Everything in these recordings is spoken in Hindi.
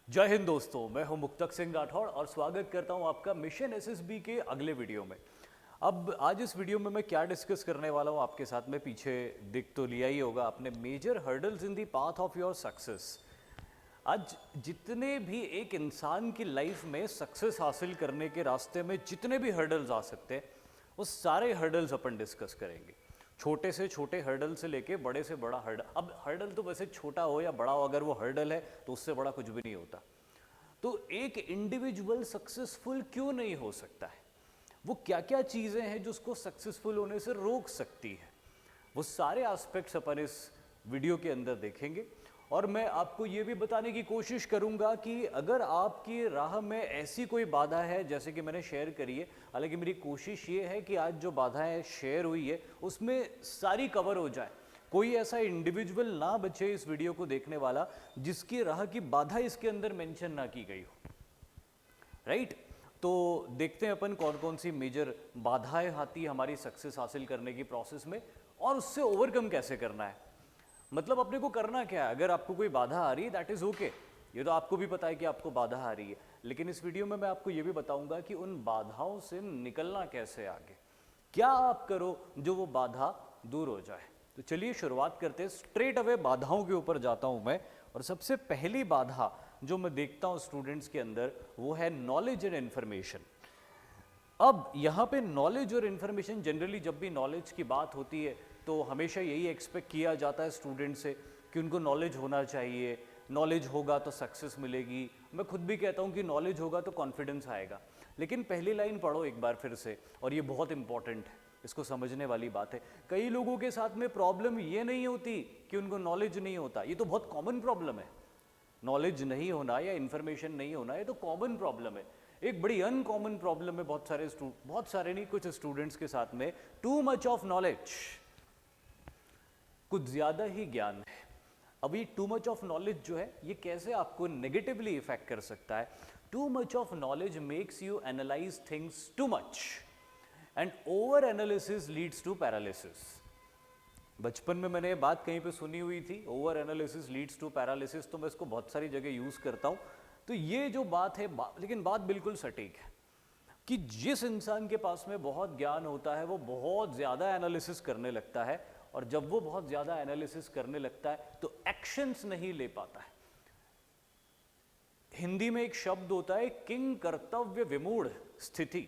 जय हिंद दोस्तों, मैं हूं मुक्तक सिंह राठौड़ और स्वागत करता हूं आपका मिशन एसएसबी के अगले वीडियो में। अब आज इस वीडियो में मैं क्या डिस्कस करने वाला हूं आपके साथ में, पीछे दिख तो लिया ही होगा आपने, major hurdles in the path of your success. आज जितने भी एक इंसान की लाइफ में सक्सेस हासिल करने के रास्ते में जितने भी हर्डल्स आ सकते हैं, वो सारे हर्डल्स अपन डिस्कस करेंगे। छोटे से छोटे हर्डल से लेके बड़े से बड़ा हर्डल। अब हर्डल तो वैसे छोटा हो या बड़ा हो, अगर वो हर्डल है तो उससे बड़ा कुछ भी नहीं होता। तो एक इंडिविजुअल सक्सेसफुल क्यों नहीं हो सकता है, वो क्या क्या चीज़ें हैं जो उसको सक्सेसफुल होने से रोक सकती है, वो सारे एस्पेक्ट्स अपन इस वीडियो के अंदर देखेंगे। और मैं आपको ये भी बताने की कोशिश करूंगा कि अगर आपकी राह में ऐसी कोई बाधा है, जैसे कि मैंने शेयर करी है, हालांकि मेरी कोशिश ये है कि आज जो बाधाएं शेयर हुई है उसमें सारी कवर हो जाए, कोई ऐसा इंडिविजुअल ना बचे इस वीडियो को देखने वाला जिसकी राह की बाधा इसके अंदर मेंशन ना की गई हो। राइट? तो देखते हैं अपन कौन कौन सी मेजर बाधाएं आती है हमारी सक्सेस हासिल करने की प्रोसेस में और उससे ओवरकम कैसे करना है। मतलब अपने को करना क्या है, अगर आपको कोई बाधा आ रही है दैट इज ओके, ये तो आपको भी पता है कि आपको बाधा आ रही है, लेकिन इस वीडियो में मैं आपको ये भी बताऊंगा कि उन बाधाओं से निकलना कैसे आगे, क्या आप करो जो वो बाधा दूर हो जाए। तो चलिए शुरुआत करते हैं, स्ट्रेट अवे बाधाओं के ऊपर जाता हूं मैं। और सबसे पहली बाधा जो मैं देखता हूं स्टूडेंट्स के अंदर वो है नॉलेज एंड इन्फॉर्मेशन। अब यहाँ पे नॉलेज और इन्फॉर्मेशन, जनरली जब भी नॉलेज की बात होती है तो हमेशा यही एक्सपेक्ट किया जाता है स्टूडेंट से कि उनको नॉलेज होना चाहिए, नॉलेज होगा तो सक्सेस मिलेगी। मैं खुद भी कहता हूँ कि नॉलेज होगा तो कॉन्फिडेंस आएगा, लेकिन पहली लाइन पढ़ो एक बार फिर से, और ये बहुत इंपॉर्टेंट है, इसको समझने वाली बात है। कई लोगों के साथ में प्रॉब्लम ये नहीं होती कि उनको नॉलेज नहीं होता, ये तो बहुत कॉमन प्रॉब्लम है। नॉलेज नहीं होना या इन्फॉर्मेशन नहीं होना ये तो कॉमन प्रॉब्लम है। एक बड़ी अनकॉमन प्रॉब्लम है बहुत सारे नहीं, कुछ स्टूडेंट्स के साथ में, टू मच ऑफ नॉलेज, कुछ ज्यादा ही ज्ञान है। अब ये टू मच ऑफ नॉलेज जो है ये कैसे आपको नेगेटिवली इफेक्ट कर सकता है। Too much of knowledge makes you analyse things too much and over analysis leads to paralysis. बचपन में मैंने ये बात कहीं पे सुनी हुई थी, over analysis leads to paralysis, तो मैं इसको बहुत सारी जगह यूज करता हूँ। तो ये जो बात है लेकिन बात बिल्कुल सटीक है कि जिस इंसान के पास में बहुत ज्ञान होता है वो बहुत ज़्यादा एनालिसिस करने लगता है, और जब वो बहुत ज़्यादा एनालिसिस करने लगता है तो एक्शंस नहीं ले पाता है। हिंदी में एक शब्द होता है किंग कर्तव्य विमूढ़ स्थिति।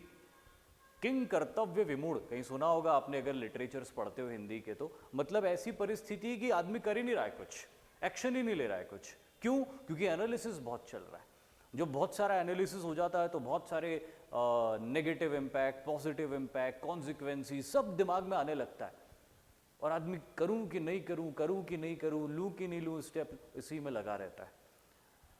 किंग कर्तव्य विमूढ़, कहीं सुना होगा आपने अगर लिटरेचर्स पढ़ते हो हिंदी के, तो मतलब ऐसी परिस्थिति कि आदमी कर ही नहीं रहा है कुछ, एक्शन ही नहीं ले रहा है कुछ। क्यों? क्योंकि एनालिसिस बहुत चल रहा है। जो बहुत सारा एनालिसिस हो जाता है तो बहुत सारे नेगेटिव इम्पैक्ट, पॉजिटिव इम्पैक्ट, कॉन्सिक्वेंसी सब दिमाग में आने लगता है, और आदमी करूं कि नहीं करूं, करूं कि नहीं करूं, लूं कि नहीं लूं, स्टेप इसी में लगा रहता है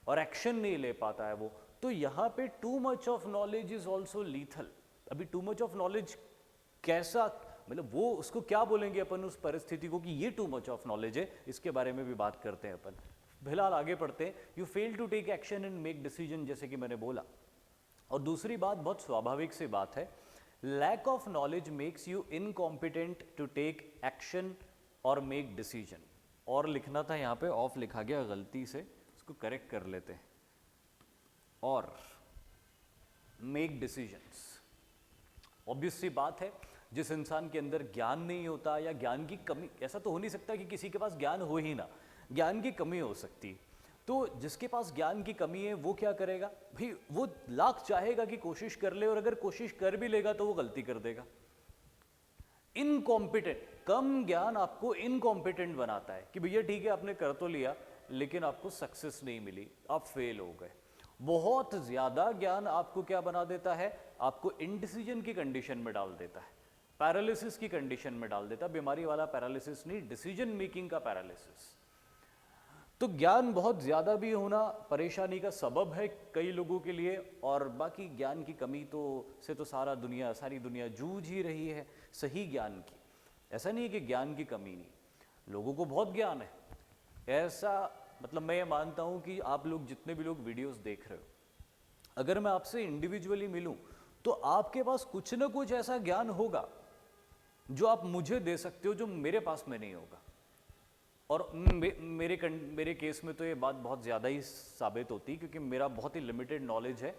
और एक्शन नहीं ले पाता है वो। तो यहाँ पे to much of knowledge is also lethal. अभी टू मच ऑफ नॉलेज कैसा, मतलब वो उसको क्या बोलेंगे अपन उस परिस्थिति को कि ये टू मच ऑफ नॉलेज है, इसके बारे में भी बात करते हैं अपन। फिलहाल आगे पढ़ते हैं। You fail to take action and make decision, जैसे कि मैंने बोला। और दूसरी बात बहुत स्वाभाविक सी बात है, lack of knowledge makes you incompetent to take action और मेक डिसीजन। और लिखना था यहाँ पे, ऑफ लिखा गया गलती से, इसको करेक्ट कर लेते हैं, और मेक डिसीजंस। ऑब्वियस सी बात है, जिस इंसान के अंदर ज्ञान नहीं होता या ज्ञान की कमी, ऐसा तो हो नहीं सकता कि किसी के पास ज्ञान हो ही ना, ज्ञान की कमी हो सकती। तो जिसके पास ज्ञान की कमी है वो क्या करेगा भाई, वो लाख चाहेगा कि कोशिश कर ले, और अगर कोशिश कर भी लेगा तो वो गलती कर देगा। इनकॉम्पिटेंट, कम ज्ञान आपको इनकॉम्पिटेंट बनाता है कि भैया ठीक है आपने कर तो लिया लेकिन आपको सक्सेस नहीं मिली, आप फेल हो गए। बहुत ज्यादा ज्ञान आपको क्या बना देता है, आपको इनडिसीजन की कंडीशन में डाल देता है, पैरालिसिस की कंडीशन में डाल देता है। बीमारी वाला पैरालिसिस नहीं, डिसीजन मेकिंग का पैरालिसिस। तो ज्ञान बहुत ज़्यादा भी होना परेशानी का सबब है कई लोगों के लिए, और बाकी ज्ञान की कमी से तो सारी दुनिया जूझ ही रही है सही ज्ञान की। ऐसा नहीं है कि ज्ञान की कमी नहीं, लोगों को बहुत ज्ञान है। ऐसा मतलब मैं ये मानता हूँ कि आप लोग जितने भी लोग वीडियोस देख रहे हो, अगर मैं आपसे इंडिविजुअली मिलूं तो आपके पास कुछ ना कुछ ऐसा ज्ञान होगा जो आप मुझे दे सकते हो जो मेरे पास में नहीं होगा। और मेरे केस में तो ये बात बहुत ज़्यादा ही साबित होती, क्योंकि मेरा बहुत ही लिमिटेड नॉलेज है।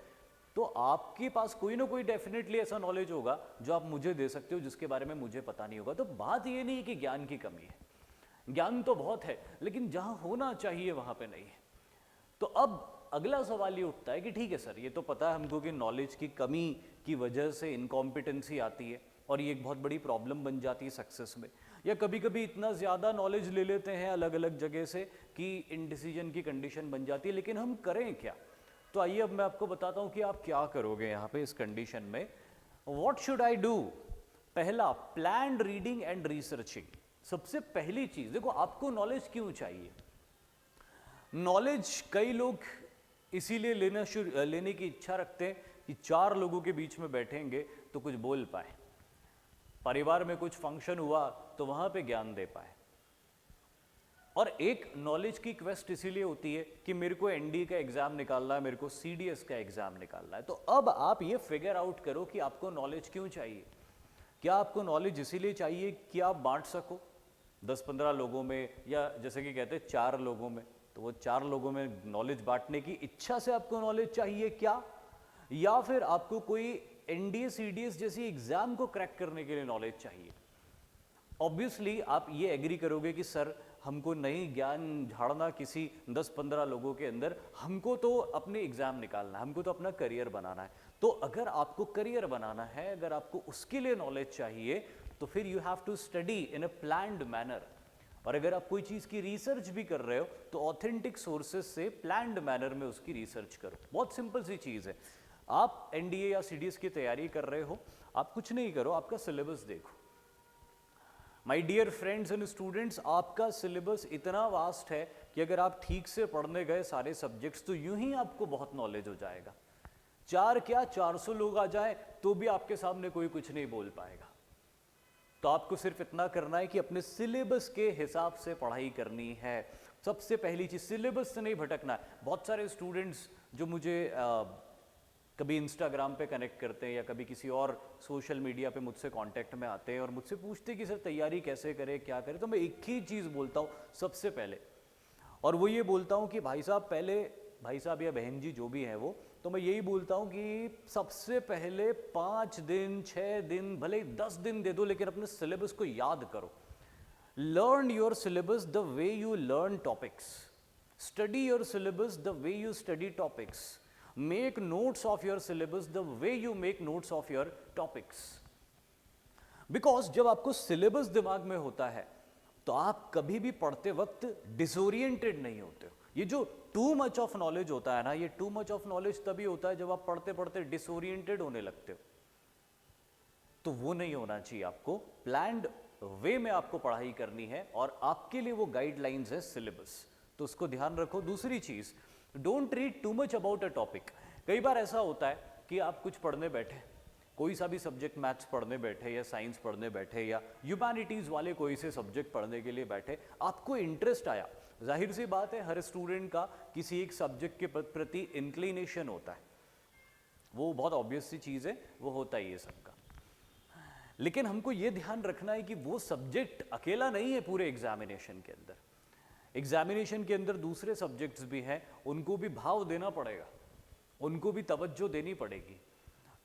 तो आपके पास कोई ना कोई डेफिनेटली ऐसा नॉलेज होगा जो आप मुझे दे सकते हो, जिसके बारे में मुझे पता नहीं होगा। तो बात ये नहीं कि ज्ञान की कमी है, ज्ञान तो बहुत है, लेकिन जहां होना चाहिए वहां पे नहीं है। तो अब अगला सवाल ये उठता है कि ठीक है सर, ये तो पता है हमको कि नॉलेज की कमी की वजह से इनकॉम्पिटेंसी आती है, और ये एक बहुत बड़ी प्रॉब्लम बन जाती है सक्सेस में। या कभी कभी इतना ज़्यादा नॉलेज ले लेते हैं अलग अलग जगह से कि इनडिसीजन की कंडीशन बन जाती है। लेकिन हम करें क्या? तो आइए अब मैं आपको बताता हूँ कि आप क्या करोगे यहाँ पे इस कंडीशन में। What should I do? पहला, प्लान्ड रीडिंग एंड रिसर्चिंग। सबसे पहली चीज, देखो आपको नॉलेज क्यों चाहिए? नॉलेज कई लोग इसीलिए लेने की इच्छा रखते हैं कि 4 लोगों के बीच में बैठेंगे तो कुछ बोल पाए, परिवार में कुछ फंक्शन हुआ तो वहां पे ज्ञान दे पाए। और एक नॉलेज की क्वेस्ट इसीलिए होती है कि मेरे को एनडी का एग्जाम निकालना है, मेरे को सीडीएस का एग्जाम निकालना है। तो अब आप ये फिगर आउट करो कि आपको नॉलेज क्यों चाहिए। क्या आपको नॉलेज इसीलिए चाहिए कि आप बांट सको 10-15 लोगों में, या जैसे कि कहते हैं 4 लोगों में, तो वो 4 लोगों में नॉलेज बांटने की इच्छा से आपको नॉलेज चाहिए क्या? या फिर आपको कोई एनडीए सीडीएस जैसी एग्जाम को क्रैक करने के लिए नॉलेज चाहिए? ऑब्वियसली आप ये एग्री करोगे कि सर हमको नहीं ज्ञान झाड़ना किसी 10-15 लोगों के अंदर, हमको तो अपने एग्जाम निकालना है, हमको तो अपना करियर बनाना है। तो अगर आपको करियर बनाना है, अगर आपको उसके लिए नॉलेज चाहिए, तो फिर you have to study in a planned manner. और अगर आप कोई चीज़ की रिसर्च भी कर रहे हो तो ऑथेंटिक सोर्सेज से प्लान्ड मैनर में उसकी रिसर्च करो। बहुत सिंपल सी चीज़ है। आप एनडीए या सीडीएस की तैयारी कर रहे हो, आप कुछ नहीं करो, आपका सिलेबस देखो। My dear friends and students, आपका सिलेबस इतना वास्ट है कि अगर आप ठीक से पढ़ने गए सारे सब्जेक्ट्स तो यूं ही आपको बहुत नॉलेज हो जाएगा। 4 क्या 400 लोग आ जाए तो भी आपके सामने कोई कुछ नहीं बोल पाएगा। तो आपको सिर्फ इतना करना है कि अपने सिलेबस के हिसाब से पढ़ाई करनी है। सबसे पहली चीज, सिलेबस से नहीं भटकना है। बहुत सारे स्टूडेंट्स जो मुझे कभी इंस्टाग्राम पे कनेक्ट करते हैं या कभी किसी और सोशल मीडिया पे मुझसे कांटेक्ट में आते हैं और मुझसे पूछते हैं कि सर तैयारी कैसे करें, क्या करें। तो मैं एक ही चीज़ बोलता हूँ सबसे पहले, और वो ये बोलता हूँ कि भाई साहब पहले, भाई साहब या बहन जी जो भी हैं वो, तो मैं यही बोलता हूँ कि सबसे पहले 5 दिन 6 दिन भले 10 दिन दे दो, लेकिन अपने सिलेबस को याद करो। Learn your syllabus the way you learn topics, study your syllabus the way you study topics, make notes of your syllabus the way you make notes of your topics। because जब आपको सिलेबस दिमाग में होता है तो आप कभी भी पढ़ते वक्त डिसोरिएंटेड नहीं होते हो। ये जो टू मच ऑफ नॉलेज होता है ना, ये टू मच ऑफ नॉलेज तभी होता है जब आप पढ़ते पढ़ते डिसोरिएंटेड होने लगते हो। तो वो नहीं होना चाहिए। आपको प्लान्ड वे में आपको पढ़ाई करनी है और आपके लिए वो गाइडलाइंस है सिलेबस, तो उसको ध्यान रखो। दूसरी चीज, don't read too much about a topic. कई बार ऐसा होता है कि आप कुछ पढ़ने बैठे, कोई सा भी सब्जेक्ट, मैथ्स पढ़ने बैठे या साइंस पढ़ने बैठे या ह्यूमैनिटीज़ वाले कोई से सब्जेक्ट पढ़ने के लिए बैठे, आपको इंटरेस्ट आया। जाहिर सी बात है हर स्टूडेंट का किसी एक सब्जेक्ट के प्रति इंक्लिनेशन होता है, वो बहुत ऑब्वियस सी चीज़ है, वो होता ही है सबका। लेकिन हमको ये ध्यान रखना है कि वो सब्जेक्ट अकेला नहीं है पूरे एग्जामिनेशन के अंदर। एग्जामिनेशन के अंदर दूसरे सब्जेक्ट्स भी हैं, उनको भी भाव देना पड़ेगा, उनको भी तवज्जो देनी पड़ेगी।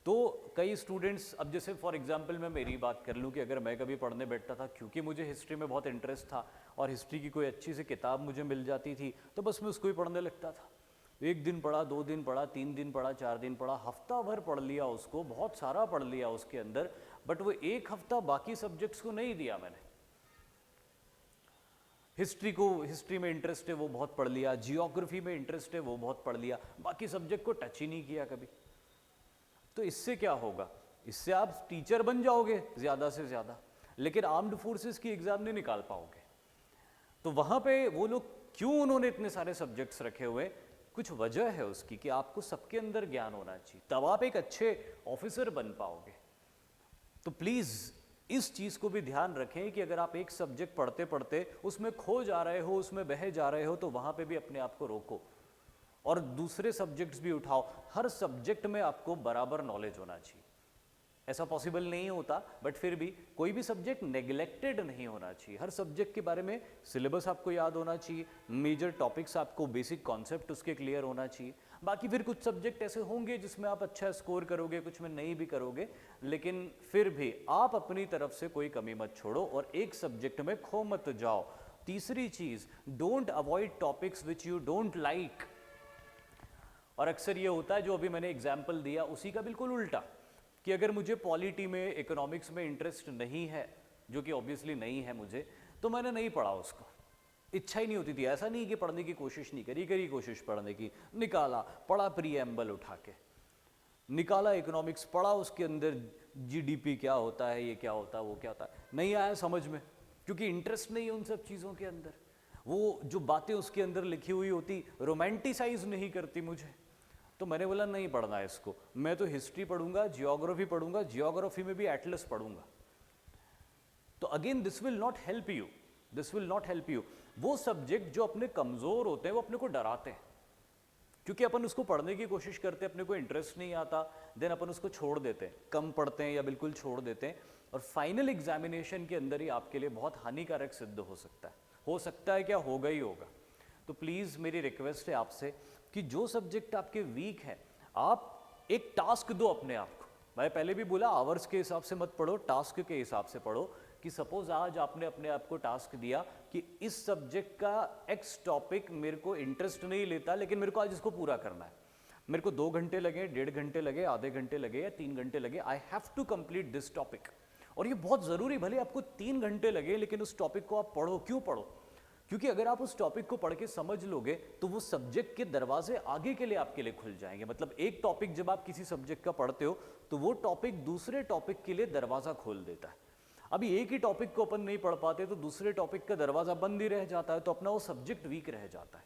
तो कई स्टूडेंट्स, अब जैसे फॉर एग्जांपल मैं मेरी बात कर लूँ कि अगर मैं कभी पढ़ने बैठता था, क्योंकि मुझे हिस्ट्री में बहुत इंटरेस्ट था और हिस्ट्री की कोई अच्छी सी किताब मुझे मिल जाती थी तो बस मैं उसको ही पढ़ने लगता था। 1 दिन पढ़ा, 2 दिन पढ़ा, 3 दिन पढ़ा, 4 दिन पढ़ा, हफ्ता भर पढ़ लिया उसको, बहुत सारा पढ़ लिया उसके अंदर, बट वो 1 हफ्ता बाकी सब्जेक्ट्स को नहीं दिया मैंने। हिस्ट्री में इंटरेस्ट है वो बहुत पढ़ लिया, जियोग्राफी में इंटरेस्ट है वो बहुत पढ़ लिया, बाकी सब्जेक्ट को टच ही नहीं किया कभी। तो इससे क्या होगा? इससे आप टीचर बन जाओगे ज़्यादा से ज़्यादा, लेकिन आर्म्ड फोर्सेस की एग्ज़ाम नहीं निकाल पाओगे। तो वहाँ पे वो लोग क्यों उन्होंने इतने सारे सब्जेक्ट्स रखे हुए, कुछ वजह है उसकी कि आपको सबके अंदर ज्ञान होना चाहिए, तब आप एक अच्छे ऑफिसर बन पाओगे। तो प्लीज़ इस चीज़ को भी ध्यान रखें कि अगर आप एक सब्जेक्ट पढ़ते पढ़ते उसमें खो जा रहे हो, उसमें बह जा रहे हो, तो वहाँ पे भी अपने आप को रोको और दूसरे सब्जेक्ट्स भी उठाओ। हर सब्जेक्ट में आपको बराबर नॉलेज होना चाहिए। ऐसा पॉसिबल नहीं होता, बट फिर भी कोई भी सब्जेक्ट नेग्लेक्टेड नहीं होना चाहिए। हर सब्जेक्ट के बारे में सिलेबस आपको याद होना चाहिए, मेजर टॉपिक्स आपको बेसिक कॉन्सेप्ट उसके क्लियर होना चाहिए। बाकी फिर कुछ सब्जेक्ट ऐसे होंगे जिसमें आप अच्छा स्कोर करोगे, कुछ में नहीं भी करोगे, लेकिन फिर भी आप अपनी तरफ से कोई कमी मत छोड़ो और एक सब्जेक्ट में खो मत जाओ। तीसरी चीज, don't avoid topics which you don't like. और अक्सर ये होता है, जो अभी मैंने एग्जाम्पल दिया उसी का बिल्कुल उल्टा, कि अगर मुझे पॉलिटी में, इकोनॉमिक्स में इंटरेस्ट नहीं है, जो कि ऑब्वियसली नहीं है मुझे, तो मैंने नहीं पढ़ा उसको, इच्छा ही नहीं होती थी। ऐसा नहीं कि पढ़ने की कोशिश नहीं करी, करी कोशिश पढ़ने की, निकाला, पढ़ा प्रीएम्बल उठा के, निकाला इकोनॉमिक्स, पढ़ा उसके अंदर जीडीपी क्या होता है, ये क्या होता है, वो क्या होता है, नहीं आया समझ में, क्योंकि इंटरेस्ट नहीं है उन सब चीज़ों के अंदर। वो जो बातें उसके अंदर लिखी हुई होती रोमांटिसाइज नहीं करती मुझे, तो मैंने बोला नहीं पढ़ना है इसको, मैं तो हिस्ट्री पढ़ूंगा, जियोग्राफी पढ़ूंगा, जियोग्राफी में भी एटलस पढ़ूंगा। तो again this will not help you, this will not help you. वो सब्जेक्ट जो अपने कमजोर होते हैं वो अपने को डराते हैं, क्योंकि अपन उसको पढ़ने की कोशिश करते हैं, अपने को इंटरेस्ट नहीं आता, देन अपन उसको छोड़ देते हैं, कम पढ़ते हैं या बिल्कुल छोड़ देते हैं, और फाइनल एग्जामिनेशन के अंदर ही आपके लिए बहुत हानिकारक सिद्ध हो सकता है क्या, होगा ही होगा। तो प्लीज़ मेरी रिक्वेस्ट है आपसे कि जो सब्जेक्ट आपके वीक है, आप एक टास्क दो अपने आप को। मैं पहले भी बोला, आवर्स के हिसाब से मत पढ़ो, टास्क के हिसाब से पढ़ो। कि सपोज आज आपने अपने आप को टास्क दिया कि इस सब्जेक्ट का एक्स टॉपिक मेरे को इंटरेस्ट नहीं लेता, लेकिन मेरे को आज इसको पूरा करना है, मेरे को 2 घंटे लगे, 1.5 घंटे लगे, आधे घंटे लगे या 3 घंटे लगे, I have to complete this topic. और ये बहुत ज़रूरी, भले आपको 3 घंटे लगे, लेकिन उस टॉपिक को आप पढ़ो। क्यों पढ़ो? क्योंकि अगर आप उस टॉपिक को पढ़ के समझ लोगे तो वो सब्जेक्ट के दरवाजे आगे के लिए आपके लिए खुल जाएंगे। मतलब एक टॉपिक जब आप किसी सब्जेक्ट का पढ़ते हो तो वो टॉपिक दूसरे टॉपिक के लिए दरवाजा खोल देता है। अभी एक ही टॉपिक को अपन नहीं पढ़ पाते तो दूसरे टॉपिक का दरवाजा बंद ही रह जाता है, तो अपना वो सब्जेक्ट वीक रह जाता है।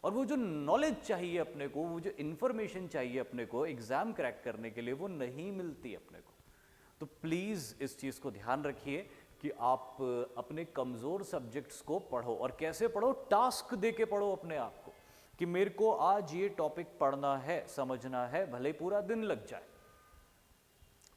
और वो जो नॉलेज चाहिए अपने को, वो जो इंफॉर्मेशन चाहिए अपने को एग्जाम क्रैक करने के लिए, वो नहीं मिलती अपने को। तो प्लीज इस चीज को ध्यान रखिए कि आप अपने कमजोर सब्जेक्ट्स को पढ़ो। और कैसे पढ़ो? टास्क दे के पढ़ो अपने आप को कि मेरे को आज ये टॉपिक पढ़ना है, समझना है, भले ही पूरा दिन लग जाए।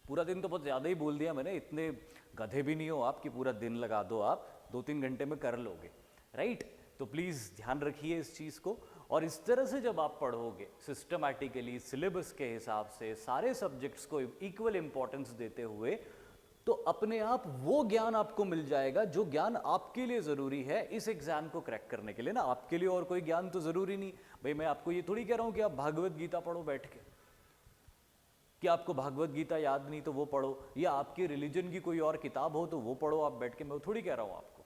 पूरा दिन तो बहुत ज़्यादा ही बोल दिया मैंने, इतने गधे भी नहीं हो आप कि पूरा दिन लगा दो, आप 2-3 घंटे में कर लोगे, राइट? तो प्लीज़ ध्यान रखिए इस चीज़ को। और इस तरह से जब आप पढ़ोगे सिस्टमैटिकली, सिलेबस के हिसाब से, सारे सब्जेक्ट्स को इक्वल इंपॉर्टेंस देते हुए, तो अपने आप वो ज्ञान आपको मिल जाएगा जो ज्ञान आपके लिए ज़रूरी है इस एग्ज़ाम को क्रैक करने के लिए ना। आपके लिए और कोई ज्ञान तो ज़रूरी नहीं भाई। मैं आपको ये थोड़ी कह रहा हूँ कि आप भागवत गीता पढ़ो बैठ के, कि आपको भागवत गीता याद नहीं तो वो पढ़ो, या आपके रिलीजन की कोई और किताब हो तो वो पढ़ो आप बैठ के। मैं थोड़ी कह रहा हूँ आपको,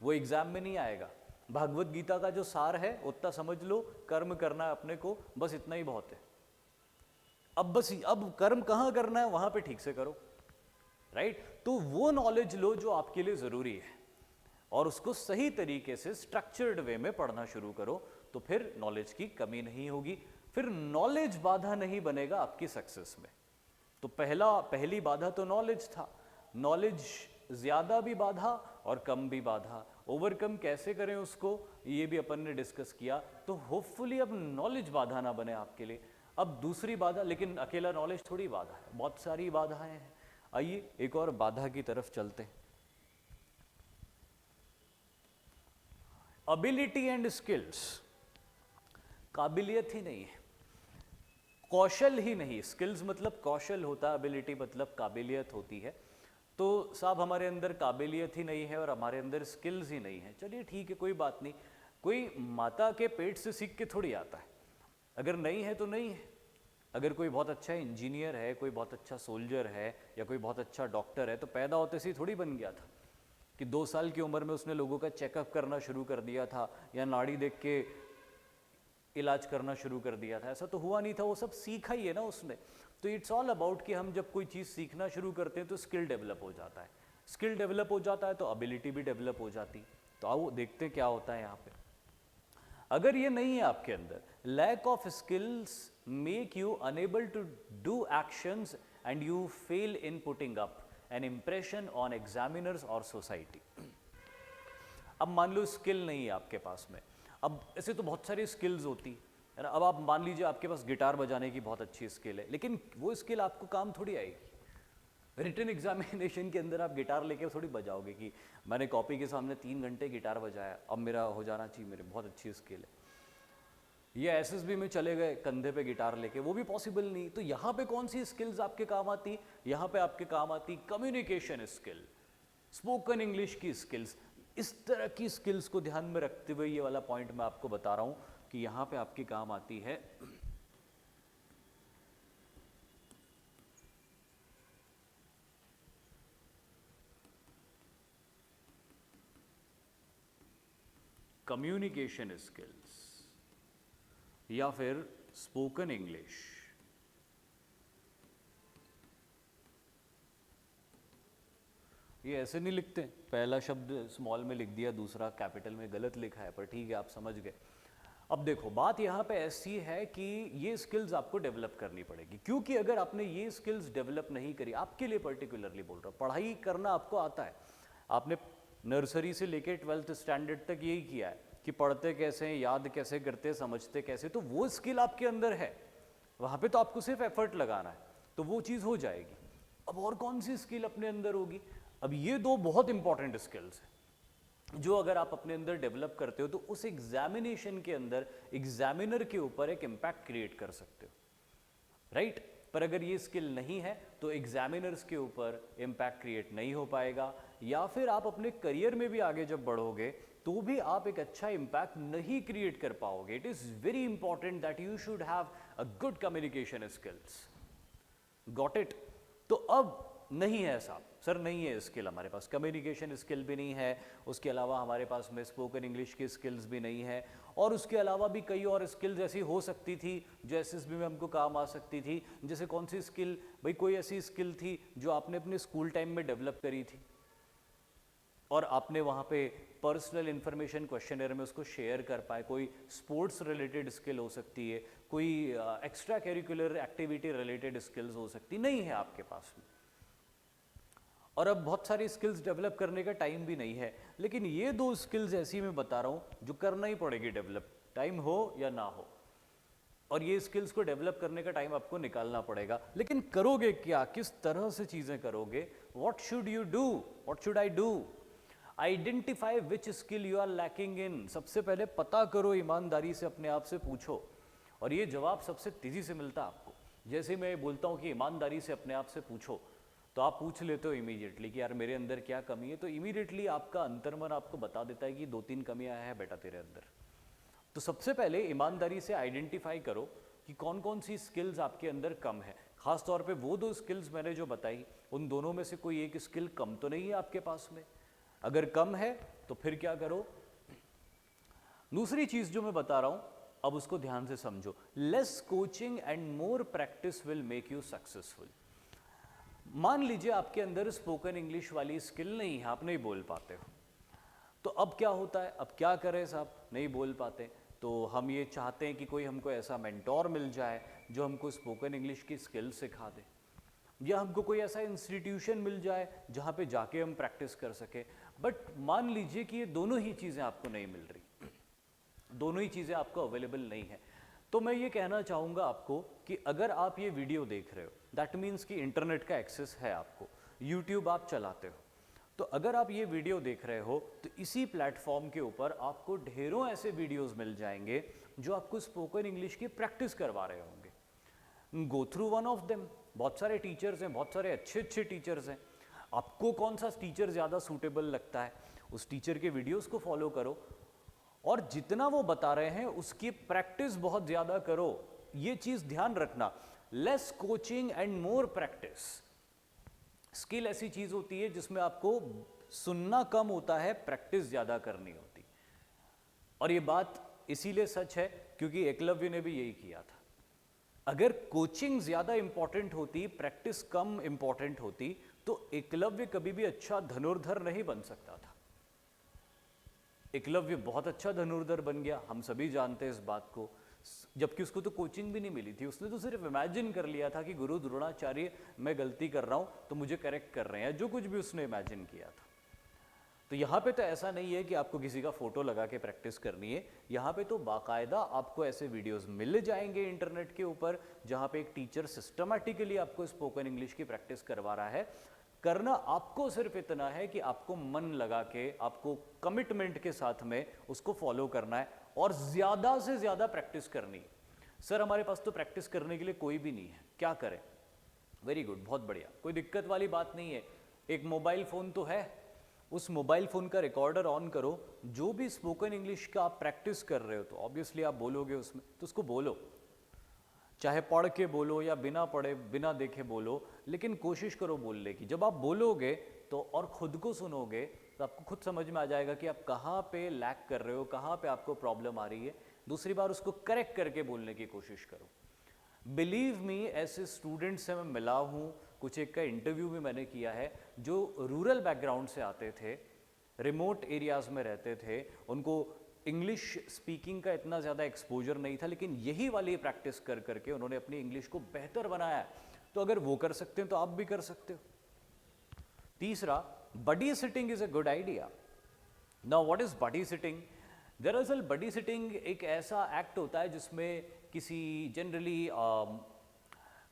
वो एग्जाम में नहीं आएगा। भागवत गीता का जो सार है उतना समझ लो, कर्म करना है अपने को, बस इतना ही बहुत है। अब कर्म कहाँ करना है वहां पे ठीक से करो, राइट? तो वो नॉलेज लो जो आपके लिए जरूरी है और उसको सही तरीके से स्ट्रक्चर्ड वे में पढ़ना शुरू करो, तो फिर नॉलेज की कमी नहीं होगी, फिर नॉलेज बाधा नहीं बनेगा आपकी सक्सेस में। तो पहली बाधा तो नॉलेज था। नॉलेज ज्यादा भी बाधा और कम भी बाधा, ओवरकम कैसे करें उसको, ये भी अपन ने डिस्कस किया। तो होपफुली अब नॉलेज बाधा ना बने आपके लिए। अब दूसरी बाधा, लेकिन अकेला नॉलेज थोड़ी बाधा है, बहुत सारी बाधाएं हैं। आइए एक और बाधा की तरफ चलते हैं। अबिलिटी एंड स्किल्स, काबिलियत ही नहीं है, कौशल ही नहीं। स्किल्स मतलब कौशल होता है, एबिलिटी मतलब काबिलियत होती है। तो साहब हमारे अंदर काबिलियत ही नहीं है और हमारे अंदर स्किल्स ही नहीं है। चलिए ठीक है, कोई बात नहीं, कोई माता के पेट से सीख के थोड़ी आता है। अगर नहीं है तो नहीं है। अगर कोई बहुत अच्छा इंजीनियर है, कोई बहुत अच्छा सोल्जर है, या कोई बहुत अच्छा डॉक्टर है, तो पैदा होते से ही थोड़ी बन गया था कि 2 साल की उम्र में उसने लोगों का चेकअप करना शुरू कर दिया था या नाड़ी देख के इलाज करना शुरू कर दिया था। ऐसा तो हुआ नहीं था, वो सब सीखा ही है ना उसने। तो इट्स ऑल अबाउट कि हम जब कोई चीज़ सीखना शुरू करते हैं तो स्किल डेवलप हो जाता है। स्किल डेवलप हो जाता है तो एबिलिटी भी डेवलप हो जाती। तो आओ देखते हैं क्या होता है यहाँ पे। अगर ये नहीं है आपके अंदर, lack of skills make you unable to do actions and you fail in putting up an impression on examiners और सोसाइटी। अब मान लो स्किल नहीं है आपके पास में। अब ऐसे तो बहुत सारी स्किल्स होती है ना। अब आप मान लीजिए आपके पास गिटार बजाने की बहुत अच्छी स्किल है, लेकिन वो स्किल आपको काम थोड़ी आएगी। रिटन एग्जामिनेशन के अंदर आप गिटार लेके थोड़ी बजाओगे कि मैंने कॉपी के सामने 3 घंटे गिटार बजाया, अब मेरा हो जाना चाहिए, मेरे बहुत अच्छी स्किल है। ये एसएसबी में चले गए कंधे पे गिटार लेके, वो भी पॉसिबल नहीं। तो यहाँ पे कौन सी स्किल्स आपके काम आती? यहाँ पे आपके काम आती कम्युनिकेशन स्किल, स्पोकन इंग्लिश की स्किल्स। इस तरह की स्किल्स को ध्यान में रखते हुए ये वाला पॉइंट मैं आपको बता रहा हूँ कि यहाँ पे आपके काम आती है कम्युनिकेशन स्किल्स या फिर स्पोकन इंग्लिश। ये ऐसे नहीं लिखते, पहला शब्द स्मॉल में लिख दिया, दूसरा कैपिटल में, गलत लिखा है, पर ठीक है आप समझ गए। अब देखो बात यहाँ पे ऐसी है कि ये स्किल्स आपको डेवलप करनी पड़ेगी, क्योंकि अगर आपने ये स्किल्स डेवलप नहीं करी, आपके लिए पर्टिकुलरली बोल रहा हूँ, पढ़ाई करना आपको आता है, आपने नर्सरी से लेके 12th स्टैंडर्ड तक यही किया है कि पढ़ते कैसे हैं, याद कैसे करते, समझते कैसे, तो वो स्किल आपके अंदर है, वहाँ पे तो आपको सिर्फ एफर्ट लगाना है, तो वो चीज़ हो जाएगी। अब और कौन सी स्किल अपने अंदर होगी? अब ये दो बहुत इंपॉर्टेंट स्किल्स हैं जो अगर आप अपने अंदर डेवलप करते हो तो उस एग्जामिनेशन के अंदर एग्जामिनर के ऊपर एक इम्पैक्ट क्रिएट कर सकते हो, राइट? पर अगर ये स्किल नहीं है तो एग्जामिनर्स के ऊपर इम्पैक्ट क्रिएट नहीं हो पाएगा, या फिर आप अपने करियर में भी आगे जब बढ़ोगे तो भी आप एक अच्छा इम्पैक्ट नहीं क्रिएट कर पाओगे। It is very important that you should have a good communication skills. Got it? तो अब नहीं है साहब, सर नहीं है स्किल हमारे पास, कम्युनिकेशन स्किल भी नहीं है, उसके अलावा हमारे पास में स्पोकन इंग्लिश की स्किल्स भी नहीं है, और उसके अलावा भी कई और स्किल्स ऐसी हो सकती थी जो एसएसबी में हमको काम आ सकती थी। जैसे कौन सी स्किल भाई? कोई ऐसी स्किल थी जो आपने अपने स्कूल टाइम में डेवलप करी थी और आपने वहाँ पे पर्सनल इन्फॉर्मेशन क्वेश्चनर में उसको शेयर कर पाए। कोई स्पोर्ट्स रिलेटेड स्किल हो सकती है, कोई extra curricular activity related skills हो सकती, नहीं है आपके पास में। और अब बहुत सारी स्किल्स डेवलप करने का टाइम भी नहीं है, लेकिन ये दो स्किल्स ऐसी मैं बता रहा हूँ जो करना ही पड़ेगी डेवलप, टाइम हो या ना हो, और ये स्किल्स को डेवलप करने का टाइम आपको निकालना पड़ेगा। लेकिन करोगे क्या, किस तरह से चीज़ें करोगे? What should you do, what should I do? Identify which skill you are lacking in. सबसे पहले पता करो, ईमानदारी से अपने आप से पूछो, और ये जवाब सबसे तेज़ी से मिलता है आपको। जैसे मैं बोलता हूँ कि ईमानदारी से अपने आप से पूछो, तो आप पूछ लेते हो इमीडिएटली कि यार मेरे अंदर क्या कमी है, तो इमीडिएटली आपका अंतर्मन आपको बता देता है कि 2-3 कमियां हैं बेटा तेरे अंदर। तो सबसे पहले ईमानदारी से आइडेंटिफाई करो कि कौन कौन सी स्किल्स आपके अंदर कम है। खास तौर पे वो दो स्किल्स मैंने जो बताई, उन दोनों में से कोई एक स्किल कम तो नहीं है आपके पास में। अगर कम है तो फिर क्या करो? दूसरी चीज जो मैं बता रहा हूं, अब उसको ध्यान से समझो। Less coaching and more practice will make you successful. मान लीजिए आपके अंदर स्पोकन इंग्लिश वाली स्किल नहीं है, आप नहीं बोल पाते हो, तो अब क्या होता है? अब क्या करें साहब, नहीं बोल पाते, तो हम ये चाहते हैं कि कोई हमको ऐसा मेंटोर मिल जाए जो हमको स्पोकन इंग्लिश की स्किल सिखा दे, या हमको कोई ऐसा इंस्टीट्यूशन मिल जाए जहाँ पे जाके हम प्रैक्टिस कर सके। बट मान लीजिए कि ये दोनों ही चीज़ें आपको नहीं मिल रही, दोनों ही चीज़ें आपको अवेलेबल नहीं है, तो मैं ये कहना चाहूँगा आपको कि अगर आप ये वीडियो देख रहे हो, दैट मीन्स कि इंटरनेट का एक्सेस है आपको, यूट्यूब आप चलाते हो, तो अगर आप ये वीडियो देख रहे हो तो इसी प्लेटफॉर्म के ऊपर आपको ढेरों ऐसे वीडियोस मिल जाएंगे जो आपको स्पोकन इंग्लिश की प्रैक्टिस करवा रहे होंगे। Go through one of them. बहुत सारे टीचर्स हैं, बहुत सारे अच्छे अच्छे टीचर्स हैं, आपको कौन सा टीचर ज़्यादा सूटेबल लगता है उस टीचर के वीडियोस को फॉलो करो, और जितना वो बता रहे हैं उसकी प्रैक्टिस बहुत ज़्यादा करो। ये चीज़ ध्यान रखना, less coaching and more practice. Skill ऐसी चीज़ होती है जिसमें आपको सुनना कम होता है, प्रैक्टिस ज़्यादा करनी होती। और ये बात इसीलिए सच है क्योंकि एकलव्य ने भी यही किया था। अगर कोचिंग ज़्यादा इंपॉर्टेंट होती, प्रैक्टिस कम इंपॉर्टेंट होती, तो एकलव्य कभी भी अच्छा धनुर्धर नहीं बन सकता था। एकलव्य बहुत अच्छा धनुर्धर बन गया, हम सभी जानते हैं इस बात को, जबकि उसको तो कोचिंग भी नहीं मिली थी। उसने तो सिर्फ इमेजिन कर लिया था कि गुरु द्रोणाचार्य मैं गलती कर रहा हूँ तो मुझे करेक्ट कर रहे हैं, जो कुछ भी उसने इमेजिन किया था। तो यहाँ पे तो ऐसा नहीं है कि आपको किसी का फोटो लगा के प्रैक्टिस करनी है, यहाँ पे तो बाकायदा आपको ऐसे वीडियोस मिल जाएंगे इंटरनेट के ऊपर जहाँ पे एक टीचर सिस्टमैटिकली आपको स्पोकन इंग्लिश की प्रैक्टिस करवा रहा है। करना आपको सिर्फ इतना है कि आपको मन लगा के, आपको कमिटमेंट के साथ में उसको फॉलो करना है और ज़्यादा से ज़्यादा प्रैक्टिस करनी है। सर हमारे पास तो प्रैक्टिस करने के लिए कोई भी नहीं है, क्या करें? वेरी गुड, बहुत बढ़िया, कोई दिक्कत वाली बात नहीं है। एक मोबाइल फ़ोन तो है, उस मोबाइल फ़ोन का रिकॉर्डर ऑन करो, जो भी स्पोकन इंग्लिश का आप प्रैक्टिस कर रहे हो तो ऑब्वियसली आप बोलोगे उसमें, तो उसको बोलो, चाहे पढ़ के बोलो या बिना पढ़े बिना देखे बोलो, लेकिन कोशिश करो बोलने की। जब आप बोलोगे तो और खुद को सुनोगे तो आपको खुद समझ में आ जाएगा कि आप कहाँ पे लैक कर रहे हो, कहाँ पे आपको प्रॉब्लम आ रही है। दूसरी बार उसको करेक्ट करके बोलने की कोशिश करो। बिलीव मी, ऐसे स्टूडेंट से मैं मिला हूँ, कुछ एक का इंटरव्यू भी मैंने किया है, जो रूरल बैकग्राउंड से आते थे, रिमोट एरियाज़ में रहते थे, उनको इंग्लिश स्पीकिंग का इतना ज़्यादा एक्सपोजर नहीं था, लेकिन यही वाली प्रैक्टिस कर करके उन्होंने अपनी इंग्लिश को बेहतर बनाया है। तो अगर वो कर सकते हैं तो आप भी कर सकते हो। तीसरा, buddy sitting is a good idea. Now what is buddy sitting? दरअसल बडी सिटिंग एक ऐसा एक्ट होता है जिसमें किसी जनरली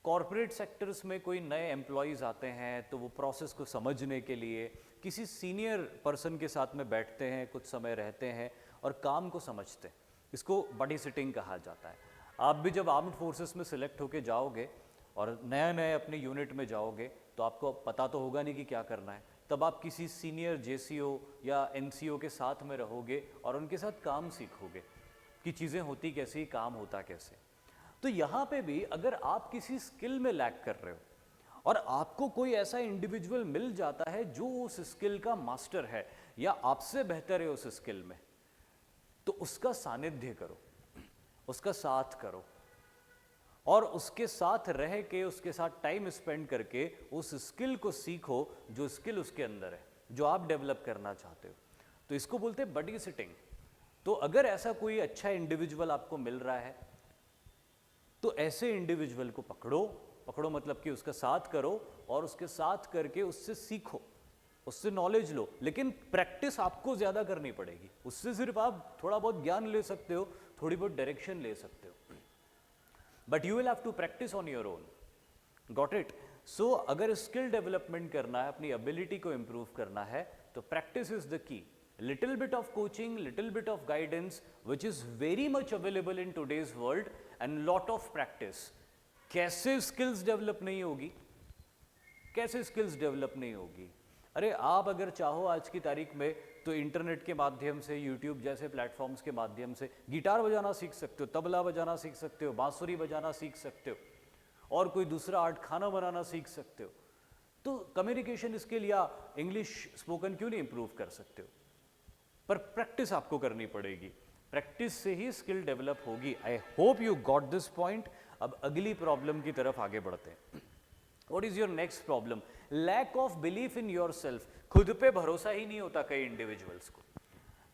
कॉरपोरेट सेक्टर्स में कोई नए एम्प्लॉयज़ आते हैं तो वो प्रोसेस को समझने के लिए किसी सीनियर पर्सन के साथ में बैठते हैं, कुछ समय रहते हैं और काम को समझते हैं। इसको बडी सिटिंग कहा जाता है। आप भी जब आर्म्ड फोर्सेस में सिलेक्ट होके जाओगे और नए नए अपने यूनिट में जाओगे तो आपको पता तो होगा नहीं कि क्या करना है, तब आप किसी सीनियर जेसीओ या एनसीओ के साथ में रहोगे और उनके साथ काम सीखोगे कि चीज़ें होती कैसी, काम होता कैसे। तो यहाँ पे भी अगर आप किसी स्किल में लैक कर रहे हो और आपको कोई ऐसा इंडिविजुअल मिल जाता है जो उस स्किल का मास्टर है या आपसे बेहतर है उस स्किल में, तो उसका सानिध्य करो, उसका साथ करो और उसके साथ रह के, उसके साथ टाइम स्पेंड करके उस स्किल को सीखो जो स्किल उसके अंदर है, जो आप डेवलप करना चाहते हो। तो इसको बोलते हैं बडी सिटिंग। तो अगर ऐसा कोई अच्छा इंडिविजुअल आपको मिल रहा है तो ऐसे इंडिविजुअल को पकड़ो मतलब कि उसका साथ करो और उसके साथ करके उससे सीखो, उससे नॉलेज लो। लेकिन प्रैक्टिस आपको ज़्यादा करनी पड़ेगी। उससे सिर्फ आप थोड़ा बहुत ज्ञान ले सकते हो, थोड़ी बहुत डायरेक्शन ले सकते हो, but you will have to practise on your own. Got it? So अगर स्किल डेवलपमेंट करना है, अपनी एबिलिटी को इंप्रूव करना है, तो practice is the key. Little bit of coaching, little bit of guidance, which is very much available in today's world, and lot of practice. कैसे skills develop नहीं होगी? कैसे skills develop नहीं होगी? अरे आप अगर चाहो आज की तारीख में तो इंटरनेट के माध्यम से, यूट्यूब जैसे प्लेटफॉर्म्स के माध्यम से गिटार बजाना सीख सकते हो, तबला बजाना सीख सकते हो, बांसुरी बजाना सीख सकते हो और कोई दूसरा आर्ट, खाना बनाना सीख सकते हो। तो कम्युनिकेशन स्किल या इंग्लिश स्पोकन क्यों नहीं इंप्रूव कर सकते हो? पर प्रैक्टिस आपको करनी पड़ेगी, प्रैक्टिस से ही स्किल डेवलप होगी। I hope you got this point. अब अगली प्रॉब्लम की तरफ आगे बढ़ते हैं। What is your next problem? Lack of belief in yourself. खुद पे भरोसा ही नहीं होता कई इंडिविजुअल्स को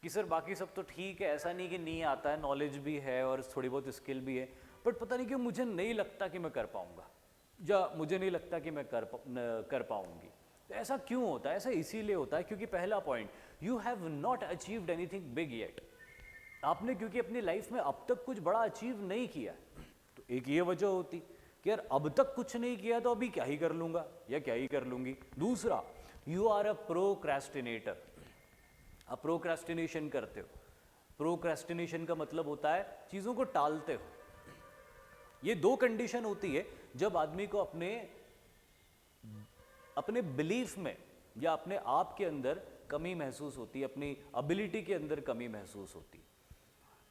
कि सर बाकी सब तो ठीक है, ऐसा नहीं कि नहीं आता है, नॉलेज भी है और थोड़ी बहुत स्किल भी है, बट पता नहीं क्यों मुझे नहीं लगता कि मैं कर पाऊंगा या मुझे नहीं लगता कि मैं कर पाऊंगी। तो ऐसा क्यों होता है? ऐसा इसीलिए होता है क्योंकि पहला point, you have not achieved anything big yet. आपने क्योंकि अपनी लाइफ में अब तक कुछ बड़ा अचीव नहीं किया, तो एक ये वजह होती कि यार अब तक कुछ नहीं किया तो अभी क्या ही कर लूंगा या क्या ही कर लूंगी। दूसरा, यू आर अ प्रोक्रेस्टिनेटर। आप प्रोक्रेस्टिनेशन करते हो। प्रोक्रेस्टिनेशन का मतलब होता है चीज़ों को टालते हो। ये दो कंडीशन होती है जब आदमी को अपने बिलीफ में या अपने आप के अंदर कमी महसूस होती है, अपनी एबिलिटी के अंदर कमी महसूस होती है।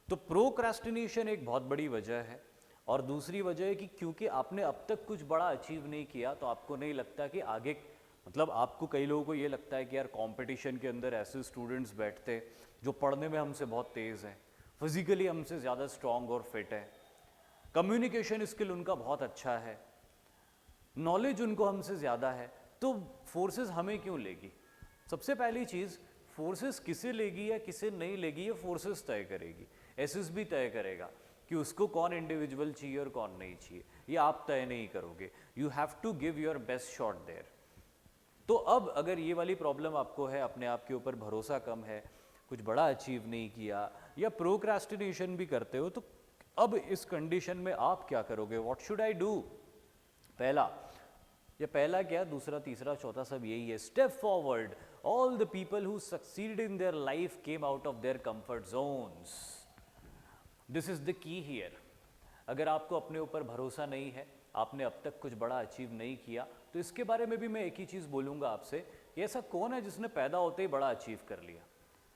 तो प्रोक्रेस्टिनेशन एक बहुत बड़ी वजह है। और दूसरी वजह है कि क्योंकि आपने अब तक कुछ बड़ा अचीव नहीं किया तो आपको नहीं लगता कि आगे, मतलब आपको, कई लोगों को ये लगता है कि यार कंपटीशन के अंदर ऐसे स्टूडेंट्स बैठते जो पढ़ने में हमसे बहुत तेज़ हैं, फिजिकली हमसे ज़्यादा स्ट्रांग और फिट है, कम्युनिकेशन स्किल उनका बहुत अच्छा है, नॉलेज उनको हमसे ज़्यादा है, तो फोर्सेस हमें क्यों लेगी? सबसे पहली चीज़, फोर्सेस किसे लेगी या किसे नहीं लेगी ये फोर्सेस तय करेगी। एसएसबी तय करेगा कि उसको कौन इंडिविजुअल चाहिए और कौन नहीं चाहिए, ये आप तय नहीं करोगे। You have to give your best shot there. तो अब अगर ये वाली प्रॉब्लम आपको है, अपने आप के ऊपर भरोसा कम है, कुछ बड़ा अचीव नहीं किया या प्रोक्रास्टिनेशन भी करते हो, तो अब इस कंडीशन में आप क्या करोगे? What should I do? पहला क्या, दूसरा, तीसरा, चौथा सब यही है, step forward. All the people who succeed in their life came out of their comfort Jones. This is the key here. अगर आपको अपने ऊपर भरोसा नहीं है, आपने अब तक कुछ बड़ा अचीव नहीं किया, तो इसके बारे में भी मैं एक ही चीज़ बोलूँगा आपसे कि ऐसा कौन है जिसने पैदा होते ही बड़ा अचीव कर लिया?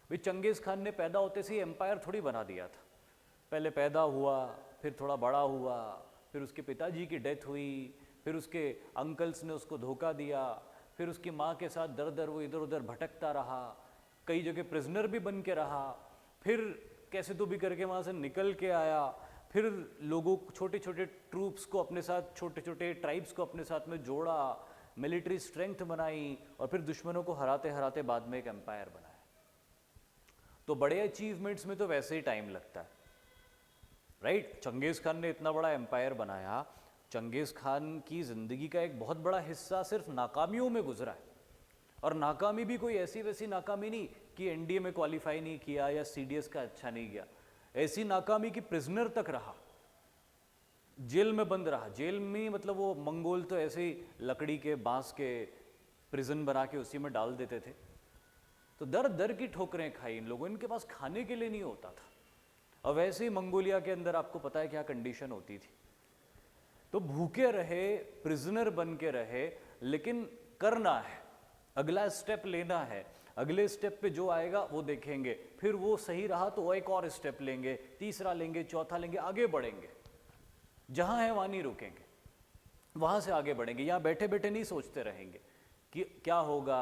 भाई चंगेज़ खान ने पैदा होते से ही एम्पायर थोड़ी बना दिया था। पहले पैदा हुआ, फिर थोड़ा बड़ा हुआ, फिर उसके पिताजी की डेथ हुई, फिर उसके अंकल्स ने उसको धोखा दिया, फिर उसकी माँ के साथ दर दर वो इधर उधर भटकता रहा, कई जगह प्रिजनर भी बन के रहा, फिर कैसे तो भी करके वहाँ से निकल के आया, फिर लोगों, छोटे छोटे ट्रूप्स को अपने साथ, छोटे छोटे ट्राइब्स को अपने साथ में जोड़ा, मिलिट्री स्ट्रेंथ बनाई, और फिर दुश्मनों को हराते हराते बाद में एक एम्पायर बनाया। तो बड़े अचीवमेंट्स में तो वैसे ही टाइम लगता है, राइट? चंगेज़ खान ने इतना बड़ा एम्पायर बनाया, चंगेज़ खान की ज़िंदगी का एक बहुत बड़ा हिस्सा सिर्फ नाकामियों में गुजरा है, और नाकामी भी कोई ऐसी वैसी नाकामी नहीं कि एनडीए में क्वालिफाई नहीं किया या सीडीएस का अच्छा नहीं गया। ऐसी नाकामी कि प्रिजनर तक रहा, जेल में बंद रहा। जेल में मतलब वो मंगोल तो ऐसे ही लकड़ी के, बांस के प्रिजन बना के उसी में डाल देते थे। तो दर दर की ठोकरें खाई इन लोगों, इनके पास खाने के लिए नहीं होता था। और वैसे ही मंगोलिया के अंदर आपको पता है क्या कंडीशन होती थी। तो भूखे रहे, प्रिजनर बन के रहे, लेकिन करना है, अगला स्टेप लेना है, अगले स्टेप पे जो आएगा वो देखेंगे, फिर वो सही रहा तो वो एक और स्टेप लेंगे, तीसरा लेंगे, चौथा लेंगे, आगे बढ़ेंगे, जहां है वहां नहीं रुकेंगे, वहां से आगे बढ़ेंगे। यहां बैठे बैठे नहीं सोचते रहेंगे कि क्या होगा,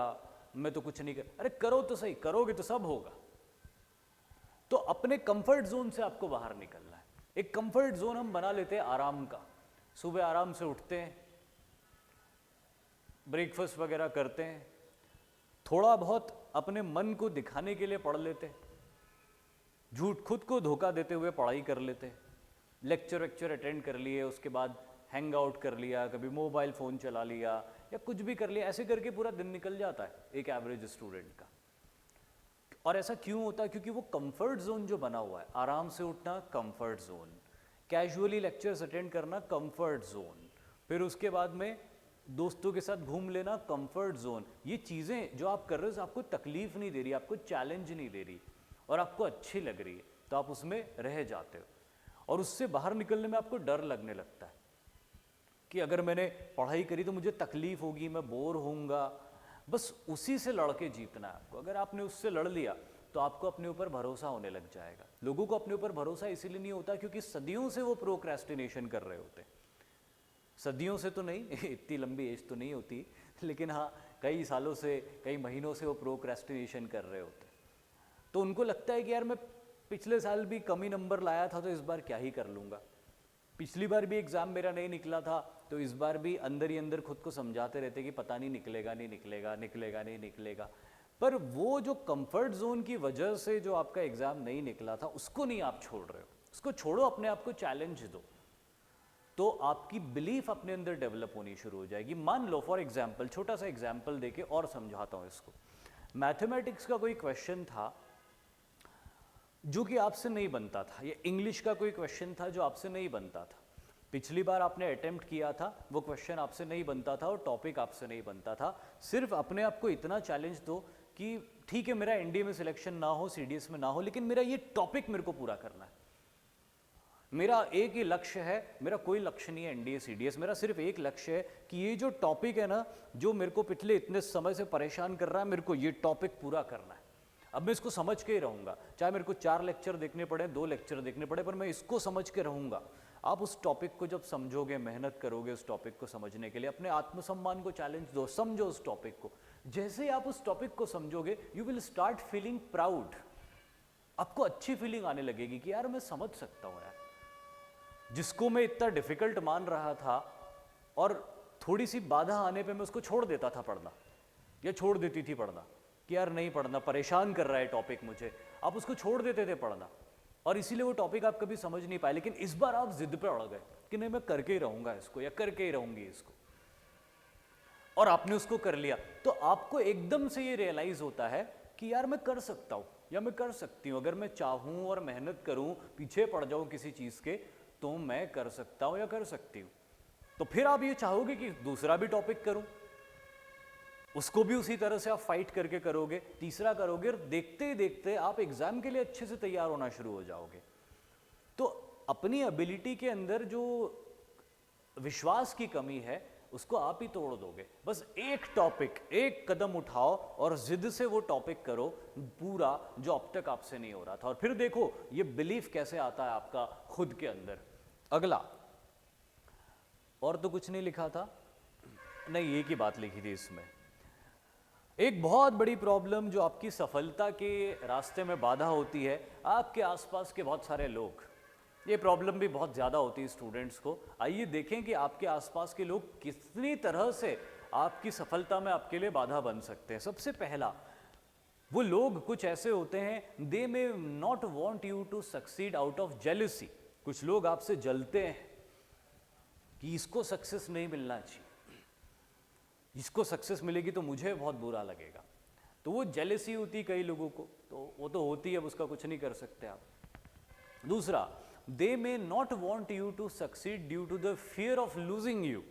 मैं तो कुछ नहीं कर। अरे करो तो सही, करोगे तो सब होगा। तो अपने कंफर्ट जोन से आपको बाहर निकलना है। एक कंफर्ट जोन हम बना लेते हैं आराम का। सुबह आराम से उठते हैं, ब्रेकफास्ट वगैरह करते हैं, थोड़ा बहुत अपने मन को दिखाने के लिए पढ़ लेते हैं, झूठ खुद को धोखा देते हुए पढ़ाई कर लेते हैं, लेक्चर वेक्चर अटेंड कर लिए, उसके बाद हैंग आउट कर लिया, कभी मोबाइल फ़ोन चला लिया या कुछ भी कर लिया। ऐसे करके पूरा दिन निकल जाता है एक एवरेज स्टूडेंट का। और ऐसा क्यों होता है? क्योंकि वो कंफर्ट जोन जो बना हुआ है, आराम से उठना comfort zone, casually lectures attend करना कंफर्ट जोन, फिर उसके बाद में दोस्तों के साथ घूम लेना कंफर्ट जोन। ये चीज़ें जो आप कर रहे हो आपको तकलीफ नहीं दे रही, आपको चैलेंज नहीं दे रही और आपको अच्छी लग रही है, तो आप उसमें रह जाते हो। और उससे बाहर निकलने में आपको डर लगने लगता है कि अगर मैंने पढ़ाई करी तो मुझे तकलीफ होगी, मैं बोर होऊंगा। बस उसी से लड़ के जीतना है आपको। अगर आपने उससे लड़ लिया तो आपको अपने ऊपर भरोसा होने लग जाएगा। लोगों को अपने ऊपर भरोसा इसीलिए नहीं होता क्योंकि सदियों से वो प्रोक्रेस्टिनेशन कर रहे होते। सदियों से तो नहीं, इतनी लंबी एज तो नहीं होती, लेकिन हाँ कई सालों से, कई महीनों से वो प्रोक्रेस्टिनेशन कर रहे होते। तो उनको लगता है कि यार मैं पिछले साल भी कम ही नंबर लाया था तो इस बार क्या ही कर लूँगा, पिछली बार भी एग्ज़ाम मेरा नहीं निकला था तो इस बार भी अंदर ही अंदर खुद को समझाते रहते कि पता नहीं निकलेगा, नहीं निकलेगा, निकलेगा नहीं निकलेगा। पर वो जो कंफर्ट जोन की वजह से जो आपका एग्ज़ाम नहीं निकला था उसको नहीं आप छोड़ रहे हो, उसको छोड़ो, अपने आप को चैलेंज दो, तो आपकी बिलीफ अपने अंदर डेवलप होनी शुरू हो जाएगी। मान लो फॉर एग्जाम्पल, छोटा सा एग्जाम्पल देके और समझाता हूँ इसको। मैथमेटिक्स का कोई क्वेश्चन था जो कि आपसे नहीं बनता था, या इंग्लिश का कोई क्वेश्चन था जो आपसे नहीं बनता था। पिछली बार आपने अटेम्प्ट किया था, वो क्वेश्चन आपसे नहीं बनता था और टॉपिक आपसे नहीं बनता था। सिर्फ अपने आप को इतना चैलेंज दो कि ठीक है मेरा एनडीए में सिलेक्शन ना हो, सीडीएस में ना हो, लेकिन मेरा ये टॉपिक मेरे को पूरा करना है। मेरा एक ही लक्ष्य है, मेरा कोई लक्ष्य नहीं है एनडीए सीडीएस, मेरा सिर्फ एक लक्ष्य है कि ये जो टॉपिक है ना, जो मेरे को पिछले इतने समय से परेशान कर रहा है, मेरे को ये टॉपिक पूरा करना है। अब मैं इसको समझ के ही रहूँगा, चाहे मेरे को 4 लेक्चर देखने पड़े, 2 लेक्चर देखने पड़े, पर मैं इसको समझ के रहूँगा। आप उस टॉपिक को जब समझोगे, मेहनत करोगे उस टॉपिक को समझने के लिए, अपने आत्मसम्मान को चैलेंज दो, समझो उस टॉपिक को। जैसे ही आप उस टॉपिक को समझोगे, you will start feeling proud. आपको अच्छी फीलिंग आने लगेगी कि यार मैं समझ सकता हूँ यार, जिसको मैं इतना डिफिकल्ट मान रहा था और थोड़ी सी बाधा आने पे मैं उसको छोड़ देता था पढ़ना, या छोड़ देती थी पढ़ना कि यार नहीं पढ़ना, परेशान कर रहा है टॉपिक मुझे, आप उसको छोड़ देते थे पढ़ना और इसीलिए वो टॉपिक आप कभी समझ नहीं पाए। लेकिन इस बार आप जिद पे अड़ गए कि नहीं मैं करके ही रहूँगा इसको या करके ही रहूँगी इसको, और आपने उसको कर लिया, तो आपको एकदम से ये रियलाइज होता है कि यार मैं कर सकता हूँ या मैं कर सकती हूँ, अगर मैं चाहूँ और मेहनत करूँ, पीछे पड़ जाऊँ किसी चीज़ के, तो मैं कर सकता हूँ या कर सकती हूँ। तो फिर आप ये चाहोगे कि दूसरा भी टॉपिक करूँ, उसको भी उसी तरह से आप फाइट करके करोगे, तीसरा करोगे, और देखते ही देखते आप एग्जाम के लिए अच्छे से तैयार होना शुरू हो जाओगे। तो अपनी एबिलिटी के अंदर जो विश्वास की कमी है उसको आप ही तोड़ दोगे। बस एक टॉपिक, एक कदम उठाओ और जिद से वो टॉपिक करो पूरा, जो अब तक आपसे नहीं हो रहा था, और फिर देखो ये बिलीफ कैसे आता है आपका खुद के अंदर। अगला, और तो कुछ नहीं लिखा था, नहीं एक ही बात लिखी थी इसमें। एक बहुत बड़ी प्रॉब्लम जो आपकी सफलता के रास्ते में बाधा होती है, आपके आसपास के बहुत सारे लोग। ये प्रॉब्लम भी बहुत ज़्यादा होती है स्टूडेंट्स को। आइए देखें कि आपके आसपास के लोग कितनी तरह से आपकी सफलता में आपके लिए बाधा बन सकते हैं। सबसे पहला, वो लोग कुछ ऐसे होते हैं, they may not want you to succeed out of jealousy. कुछ लोग आपसे जलते हैं कि इसको सक्सेस नहीं मिलना चाहिए, इसको सक्सेस मिलेगी तो मुझे बहुत बुरा लगेगा। तो वो जेलसी होती कई लोगों को, तो वो तो होती है, अब उसका कुछ नहीं कर सकते आप। दूसरा, they may not want you to succeed due to the fear of losing you.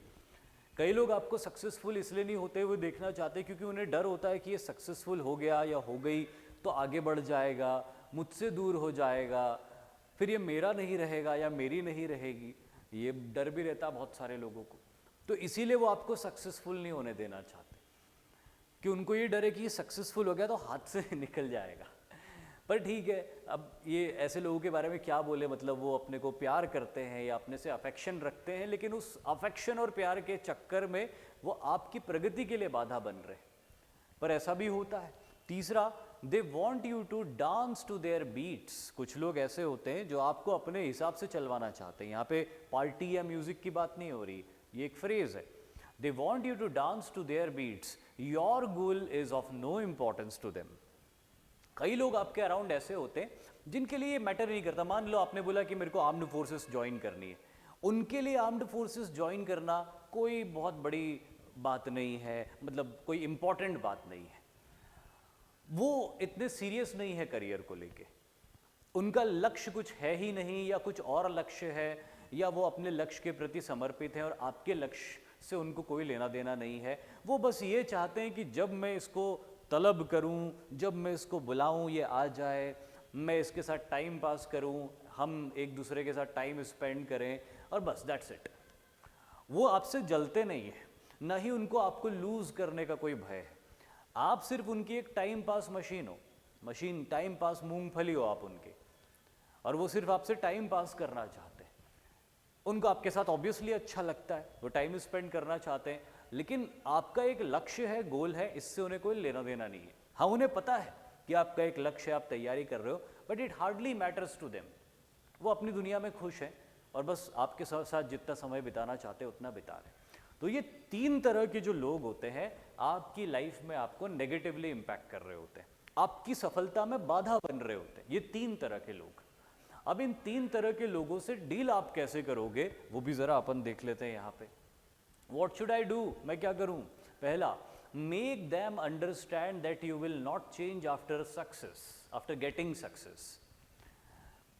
कई लोग आपको सक्सेसफुल इसलिए नहीं होते हुए देखना चाहते क्योंकि उन्हें डर होता है कि ये सक्सेसफुल हो गया या हो गई तो आगे बढ़ जाएगा, मुझसे दूर हो जाएगा, फिर ये मेरा नहीं रहेगा या मेरी नहीं रहेगी। ये डर भी रहता बहुत सारे लोगों को, तो इसीलिए वो आपको सक्सेसफुल नहीं होने देना चाहते, कि उनको ये डर है कि ये सक्सेसफुल हो गया तो हाथ से निकल जाएगा। पर ठीक है, अब ये ऐसे लोगों के बारे में क्या बोले, मतलब वो अपने को प्यार करते हैं या अपने से अफेक्शन रखते हैं, लेकिन उस अफेक्शन और प्यार के चक्कर में वो आपकी प्रगति के लिए बाधा बन रहे, पर ऐसा भी होता है। तीसरा, they want you to dance to their beats. कुछ लोग ऐसे होते हैं जो आपको अपने हिसाब से चलवाना चाहते हैं। यहाँ पे पार्टी या म्यूजिक की बात नहीं हो रही, ये एक फ्रेज है। They want you to dance to their beats, your goal is of no importance to them. कई लोग आपके अराउंड ऐसे होते हैं जिनके लिए ये मैटर नहीं करता। मान लो आपने बोला कि मेरे को आर्म्ड फोर्सेस ज्वाइन करनी है, उनके लिए आर्म्ड फोर्सेस ज्वाइन करना कोई बहुत बड़ी बात नहीं है, मतलब कोई इंपॉर्टेंट बात नहीं है। वो इतने सीरियस नहीं है करियर को लेके, उनका लक्ष्य कुछ है ही नहीं या कुछ और लक्ष्य है, या वो अपने लक्ष्य के प्रति समर्पित हैं और आपके लक्ष्य से उनको कोई लेना देना नहीं है। वो बस ये चाहते हैं कि जब मैं इसको तलब करूं, जब मैं इसको बुलाऊं ये आ जाए, मैं इसके साथ टाइम पास करूं, हम एक दूसरे के साथ टाइम स्पेंड करें, और बस दैट्स इट। वो आपसे जलते नहीं है, ना ही उनको आपको लूज करने का कोई भय है। आप सिर्फ उनकी एक टाइम पास मशीन हो, मशीन टाइम पास मूंगफली हो आप उनके, और वो सिर्फ आपसे टाइम पास करना चाहते हैं। उनको आपके साथ ऑब्वियसली अच्छा लगता है, वो टाइम स्पेंड करना चाहते हैं, लेकिन आपका एक लक्ष्य है, गोल है, इससे उन्हें कोई लेना देना नहीं है। हाँ, उन्हें पता है कि आपका एक लक्ष्य है, आप तैयारी कर रहे हो, but it hardly matters to them. वो अपनी दुनिया में खुश हैं और बस आपके साथ जितना समय बिताना चाहते हैं उतना बिता रहे हैं। तो ये तीन तरह के जो लोग होते हैं आपकी लाइफ में आपको नेगेटिवली इंपैक्ट कर रहे होते हैं, आपकी सफलता में बाधा बन रहे होते हैं, ये तीन तरह के लोग। अब इन तीन तरह के लोगों से डील आप कैसे करोगे वो भी जरा अपन देख लेते हैं यहाँ पे। What should I do? मैं क्या करूं? पहला, make them understand that you will not change after success, after getting success.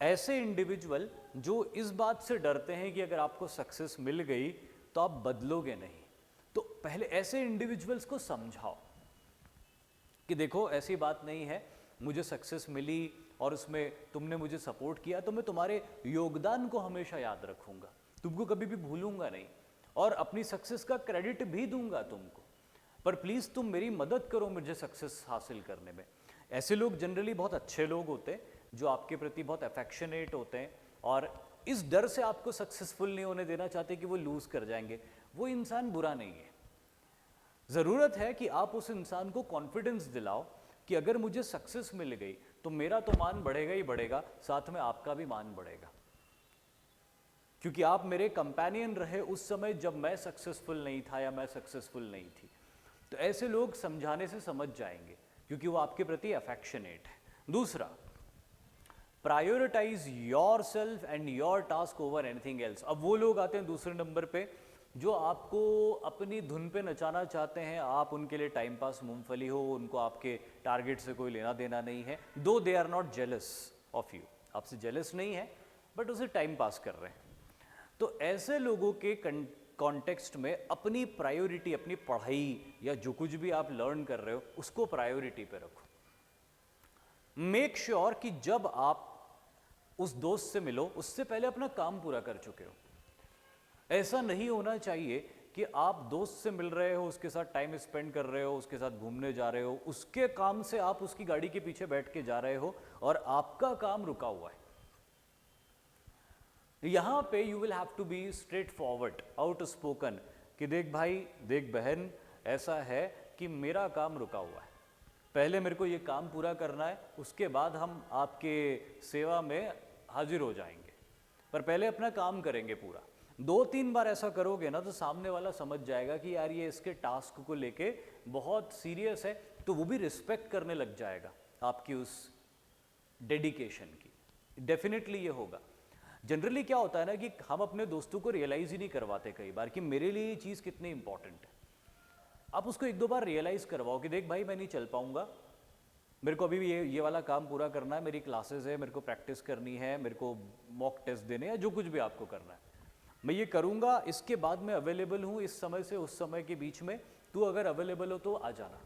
ऐसे इंडिविजुअल जो इस बात से डरते हैं कि अगर आपको सक्सेस मिल गई तो आप बदलोगे नहीं, तो पहले ऐसे इंडिविजुअल्स को समझाओ कि देखो ऐसी बात नहीं है, मुझे सक्सेस मिली और उसमें तुमने मुझे सपोर्ट किया तो मैं तुम्हारे योगदान को हमेशा याद रखूंगा, तुमको कभी भी भूलूंगा नहीं, और अपनी सक्सेस का क्रेडिट भी दूंगा तुमको, पर प्लीज़ तुम मेरी मदद करो मुझे सक्सेस हासिल करने में। ऐसे लोग जनरली बहुत अच्छे लोग होते हैं जो आपके प्रति बहुत अफेक्शनेट होते हैं और इस डर से आपको सक्सेसफुल नहीं होने देना चाहते कि वो लूज कर जाएंगे। वो इंसान बुरा नहीं है, ज़रूरत है कि आप उस इंसान को कॉन्फिडेंस दिलाओ कि अगर मुझे सक्सेस मिल गई तो मेरा तो मान बढ़ेगा ही बढ़ेगा, साथ में आपका भी मान बढ़ेगा, क्योंकि आप मेरे कंपेनियन रहे उस समय जब मैं सक्सेसफुल नहीं था या मैं सक्सेसफुल नहीं थी। तो ऐसे लोग समझाने से समझ जाएंगे क्योंकि वो आपके प्रति अफेक्शनेट है। दूसरा, prioritise yourself and your task over anything else. अब वो लोग आते हैं दूसरे नंबर पे जो आपको अपनी धुन पे नचाना चाहते हैं, आप उनके लिए टाइम पास मूंगफली हो, उनको आपके टारगेट से कोई लेना देना नहीं है, though they are not jealous of you, आपसे जेलस नहीं है बट उसे टाइम पास कर रहे हैं। तो ऐसे लोगों के कॉन्टेक्स्ट में अपनी प्रायोरिटी, अपनी पढ़ाई या जो कुछ भी आप लर्न कर रहे हो उसको प्रायोरिटी पे रखो। मेक श्योर कि जब आप उस दोस्त से मिलो उससे पहले अपना काम पूरा कर चुके हो। ऐसा नहीं होना चाहिए कि आप दोस्त से मिल रहे हो, उसके साथ टाइम स्पेंड कर रहे हो, उसके साथ घूमने जा रहे हो, उसके काम से आप उसकी गाड़ी के पीछे बैठ के जा रहे हो और आपका काम रुका हुआ है। यहां पे you will have to be straightforward, outspoken कि देख भाई, देख बहन, ऐसा है कि मेरा काम रुका हुआ है, पहले मेरे को ये काम पूरा करना है, उसके बाद हम आपके सेवा में हाजिर हो जाएंगे, पर पहले अपना काम करेंगे पूरा। 2-3 बार ऐसा करोगे ना तो सामने वाला समझ जाएगा कि यार ये इसके टास्क को लेके बहुत सीरियस है, तो वो भी रिस्पेक्ट करने लग जाएगा आपकी उस डेडिकेशन की। डेफिनेटली ये होगा। जनरली क्या होता है ना कि हम अपने दोस्तों को रियलाइज ही नहीं करवाते कई बार कि मेरे लिए ये चीज़ कितनी इंपॉर्टेंट है। आप उसको 1-2 बार रियलाइज करवाओ कि देख भाई, मैं नहीं चल पाऊंगा, मेरे को अभी भी ये वाला काम पूरा करना है, मेरी क्लासेस है, मेरे को प्रैक्टिस करनी है, मेरे को मॉक टेस्ट देने हैं, जो कुछ भी आपको करना है मैं ये करूंगा, इसके बाद मैं अवेलेबल हूँ इस समय से उस समय के बीच में, तू अगर अवेलेबल हो तो आ जाना।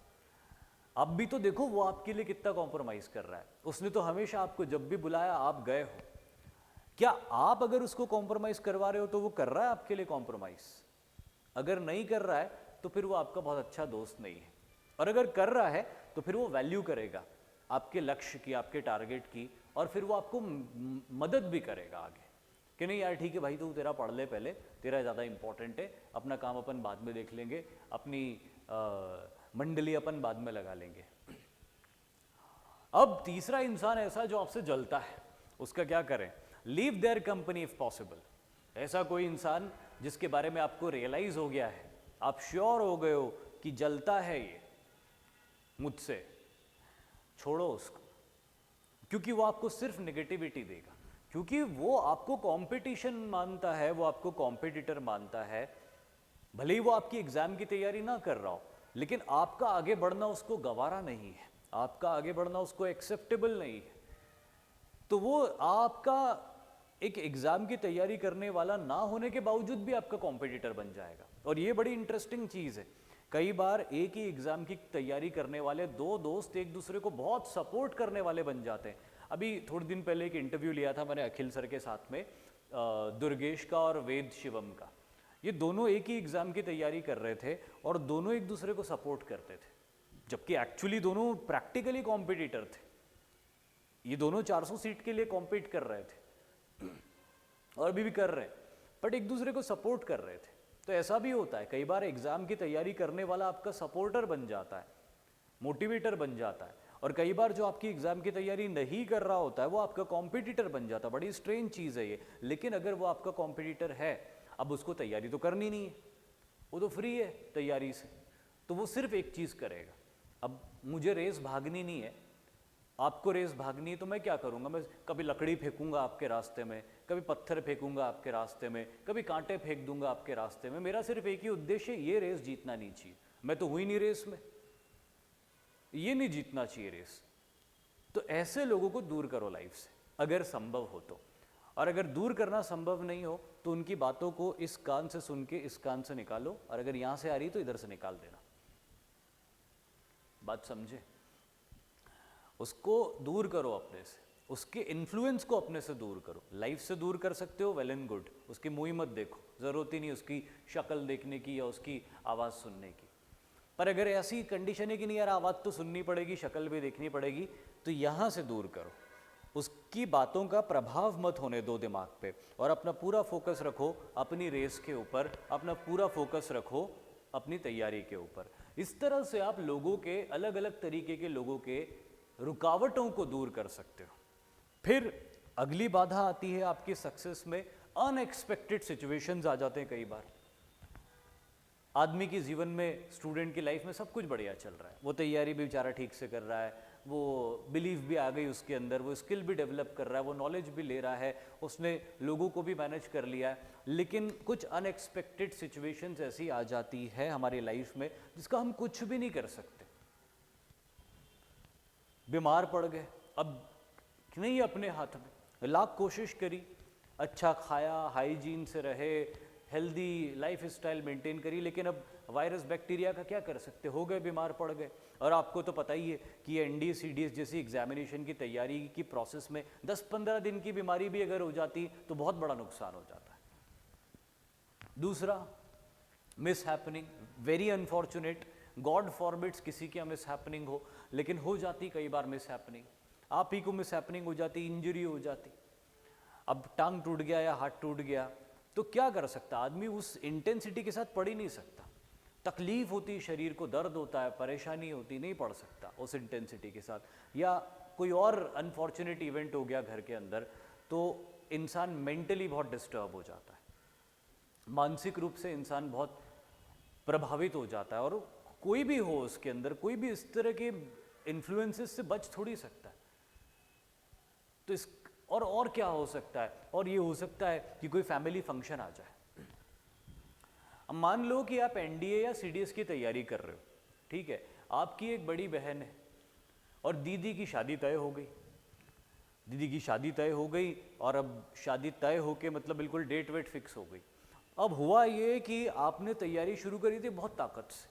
अब भी तो देखो वो आपके लिए कितना कॉम्प्रोमाइज़ कर रहा है, उसने तो हमेशा आपको जब भी बुलाया आप गए हो। क्या आप अगर उसको कॉम्प्रोमाइज़ करवा रहे हो तो वो कर रहा है आपके लिए कॉम्प्रोमाइज़? अगर नहीं कर रहा है तो फिर वो आपका बहुत अच्छा दोस्त नहीं है, और अगर कर रहा है तो फिर वो वैल्यू करेगा आपके लक्ष्य की, आपके टारगेट की, और फिर वो आपको मदद भी करेगा आगे कि नहीं यार ठीक है भाई, तू तेरा पढ़ ले पहले, तेरा ज़्यादा इंपॉर्टेंट है, अपना काम अपन बाद में देख लेंगे, अपनी मंडली अपन बाद में लगा लेंगे। अब तीसरा इंसान ऐसा जो आपसे जलता है, उसका क्या करें? Leave their company if possible. ऐसा कोई इंसान जिसके बारे में आपको रियलाइज हो गया है, आप श्योर हो गए हो कि जलता है ये मुझसे, छोड़ो उसको, क्योंकि वो आपको सिर्फ नेगेटिविटी देगा, क्योंकि वो आपको कंपटीशन मानता है, वो आपको कॉम्पिटिटर मानता है। भले ही वो आपकी एग्जाम की तैयारी ना कर रहा हो, लेकिन आपका आगे बढ़ना उसको गवारा नहीं है, आपका आगे बढ़ना उसको एक्सेप्टेबल नहीं है। तो वो आपका एक एग्जाम की तैयारी करने वाला ना होने के बावजूद भी आपका कॉम्पिटिटर बन जाएगा। और ये बड़ी इंटरेस्टिंग चीज़ है, कई बार एक ही एग्जाम की तैयारी करने वाले दो दोस्त एक दूसरे को बहुत सपोर्ट करने वाले बन जाते हैं। अभी थोड़े दिन पहले एक इंटरव्यू लिया था मैंने अखिल सर के साथ में, दुर्गेश का और वेद शिवम का। ये दोनों एक ही एग्जाम की तैयारी कर रहे थे और दोनों एक दूसरे को सपोर्ट करते थे, जबकि एक्चुअली दोनों प्रैक्टिकली कॉम्पिटिटर थे। ये दोनों 400 सीट के लिए कॉम्पीट कर रहे थे और अभी भी कर रहे हैं, बट एक दूसरे को सपोर्ट कर रहे थे। तो ऐसा भी होता है, कई बार एग्जाम की तैयारी करने वाला आपका सपोर्टर बन जाता है, मोटिवेटर बन जाता है, और कई बार जो आपकी एग्जाम की तैयारी नहीं कर रहा होता है वो आपका कॉम्पिटिटर बन जाता है। बड़ी स्ट्रेंज चीज़ है ये, लेकिन अगर वो आपका कॉम्पिटिटर है, अब उसको तैयारी तो करनी नहीं है, वो तो फ्री है तैयारी से, तो वो सिर्फ एक चीज़ करेगा, अब मुझे रेस भागनी नहीं है, आपको रेस भागनी है, तो मैं क्या करूंगा? मैं कभी लकड़ी फेंकूंगा आपके रास्ते में, कभी पत्थर फेंकूंगा आपके रास्ते में, कभी कांटे फेंक दूंगा आपके रास्ते में। मेरा सिर्फ एक ही उद्देश्य, ये रेस जीतना नहीं चाहिए, मैं तो हुई नहीं रेस में, ये नहीं जीतना चाहिए रेस। तो ऐसे लोगों को दूर करो लाइफ से अगर संभव हो तो, और अगर दूर करना संभव नहीं हो तो उनकी बातों को इस कान से सुन के इस कान से निकालो, और अगर यहां से आ रही तो इधर से निकाल देना। बात समझे? उसको दूर करो अपने से, उसके इन्फ्लुएंस को अपने से दूर करो। लाइफ से दूर कर सकते हो, वेल एंड गुड, उसकी मुंह ही मत देखो, ज़रूरत ही नहीं उसकी शक्ल देखने की या उसकी आवाज़ सुनने की। पर अगर ऐसी कंडीशन है कि नहीं यार आवाज़ तो सुननी पड़ेगी, शक्ल भी देखनी पड़ेगी, तो यहाँ से दूर करो, उसकी बातों का प्रभाव मत होने दो दिमाग पे, और अपना पूरा फोकस रखो अपनी रेस के ऊपर, अपना पूरा फोकस रखो अपनी तैयारी के ऊपर। इस तरह से आप लोगों के, अलग अलग तरीके के लोगों के रुकावटों को दूर कर सकते हो। फिर अगली बाधा आती है आपकी सक्सेस में, अनएक्सपेक्टेड सिचुएशंस आ जाते हैं। कई बार आदमी के जीवन में, स्टूडेंट की लाइफ में सब कुछ बढ़िया चल रहा है, वो तैयारी भी बेचारा ठीक से कर रहा है, वो बिलीव भी आ गई उसके अंदर, वो स्किल भी डेवलप कर रहा है, वो नॉलेज भी ले रहा है, उसने लोगों को भी मैनेज कर लिया है। लेकिन कुछ अनएक्सपेक्टेड सिचुएशंस ऐसी आ जाती है हमारी लाइफ में जिसका हम कुछ भी नहीं कर सकते। बीमार पड़ गए, अब नहीं अपने हाथ में, लाख कोशिश करी, अच्छा खाया, हाइजीन से रहे, हेल्दी लाइफ स्टाइल मेंटेन करी, लेकिन अब वायरस बैक्टीरिया का क्या कर सकते, हो गए, बीमार पड़ गए। और आपको तो पता ही है कि ये एनडीए सीडीएस जैसी एग्जामिनेशन की तैयारी की प्रोसेस में 10-15 दिन की बीमारी भी अगर हो जाती तो बहुत बड़ा नुकसान हो जाता है। दूसरा, miss happening, very unfortunate, God forbids किसी की मिस हैपनिंग हो, लेकिन हो जाती कई बार मिस हैपनिंग, आप ही को मिस हैपनिंग हो जाती, इंजरी हो जाती। अब टांग टूट गया या हाथ टूट गया तो क्या कर सकता आदमी, उस इंटेंसिटी के साथ पढ़ ही नहीं सकता, तकलीफ होती, शरीर को दर्द होता है, परेशानी होती, नहीं पढ़ सकता उस इंटेंसिटी के साथ। या कोई और अनफॉर्चुनेट इवेंट हो गया घर के अंदर तो इंसान मेंटली बहुत डिस्टर्ब हो जाता है, मानसिक रूप से इंसान बहुत प्रभावित हो जाता है। और कोई भी हो उसके अंदर, कोई भी इस तरह के इन्फ्लुएंसेस से बच थोड़ी सकता है। तो इस और क्या हो सकता है, और ये हो सकता है कि कोई फैमिली फंक्शन आ जाए। अब मान लो कि आप एनडीए या सीडीएस की तैयारी कर रहे हो, ठीक है, आपकी एक बड़ी बहन है और दीदी की शादी तय हो गई, दीदी की शादी तय हो गई और अब शादी तय होके मतलब बिल्कुल डेट वेट फिक्स हो गई। अब हुआ ये कि आपने तैयारी शुरू करी थी बहुत ताकत से,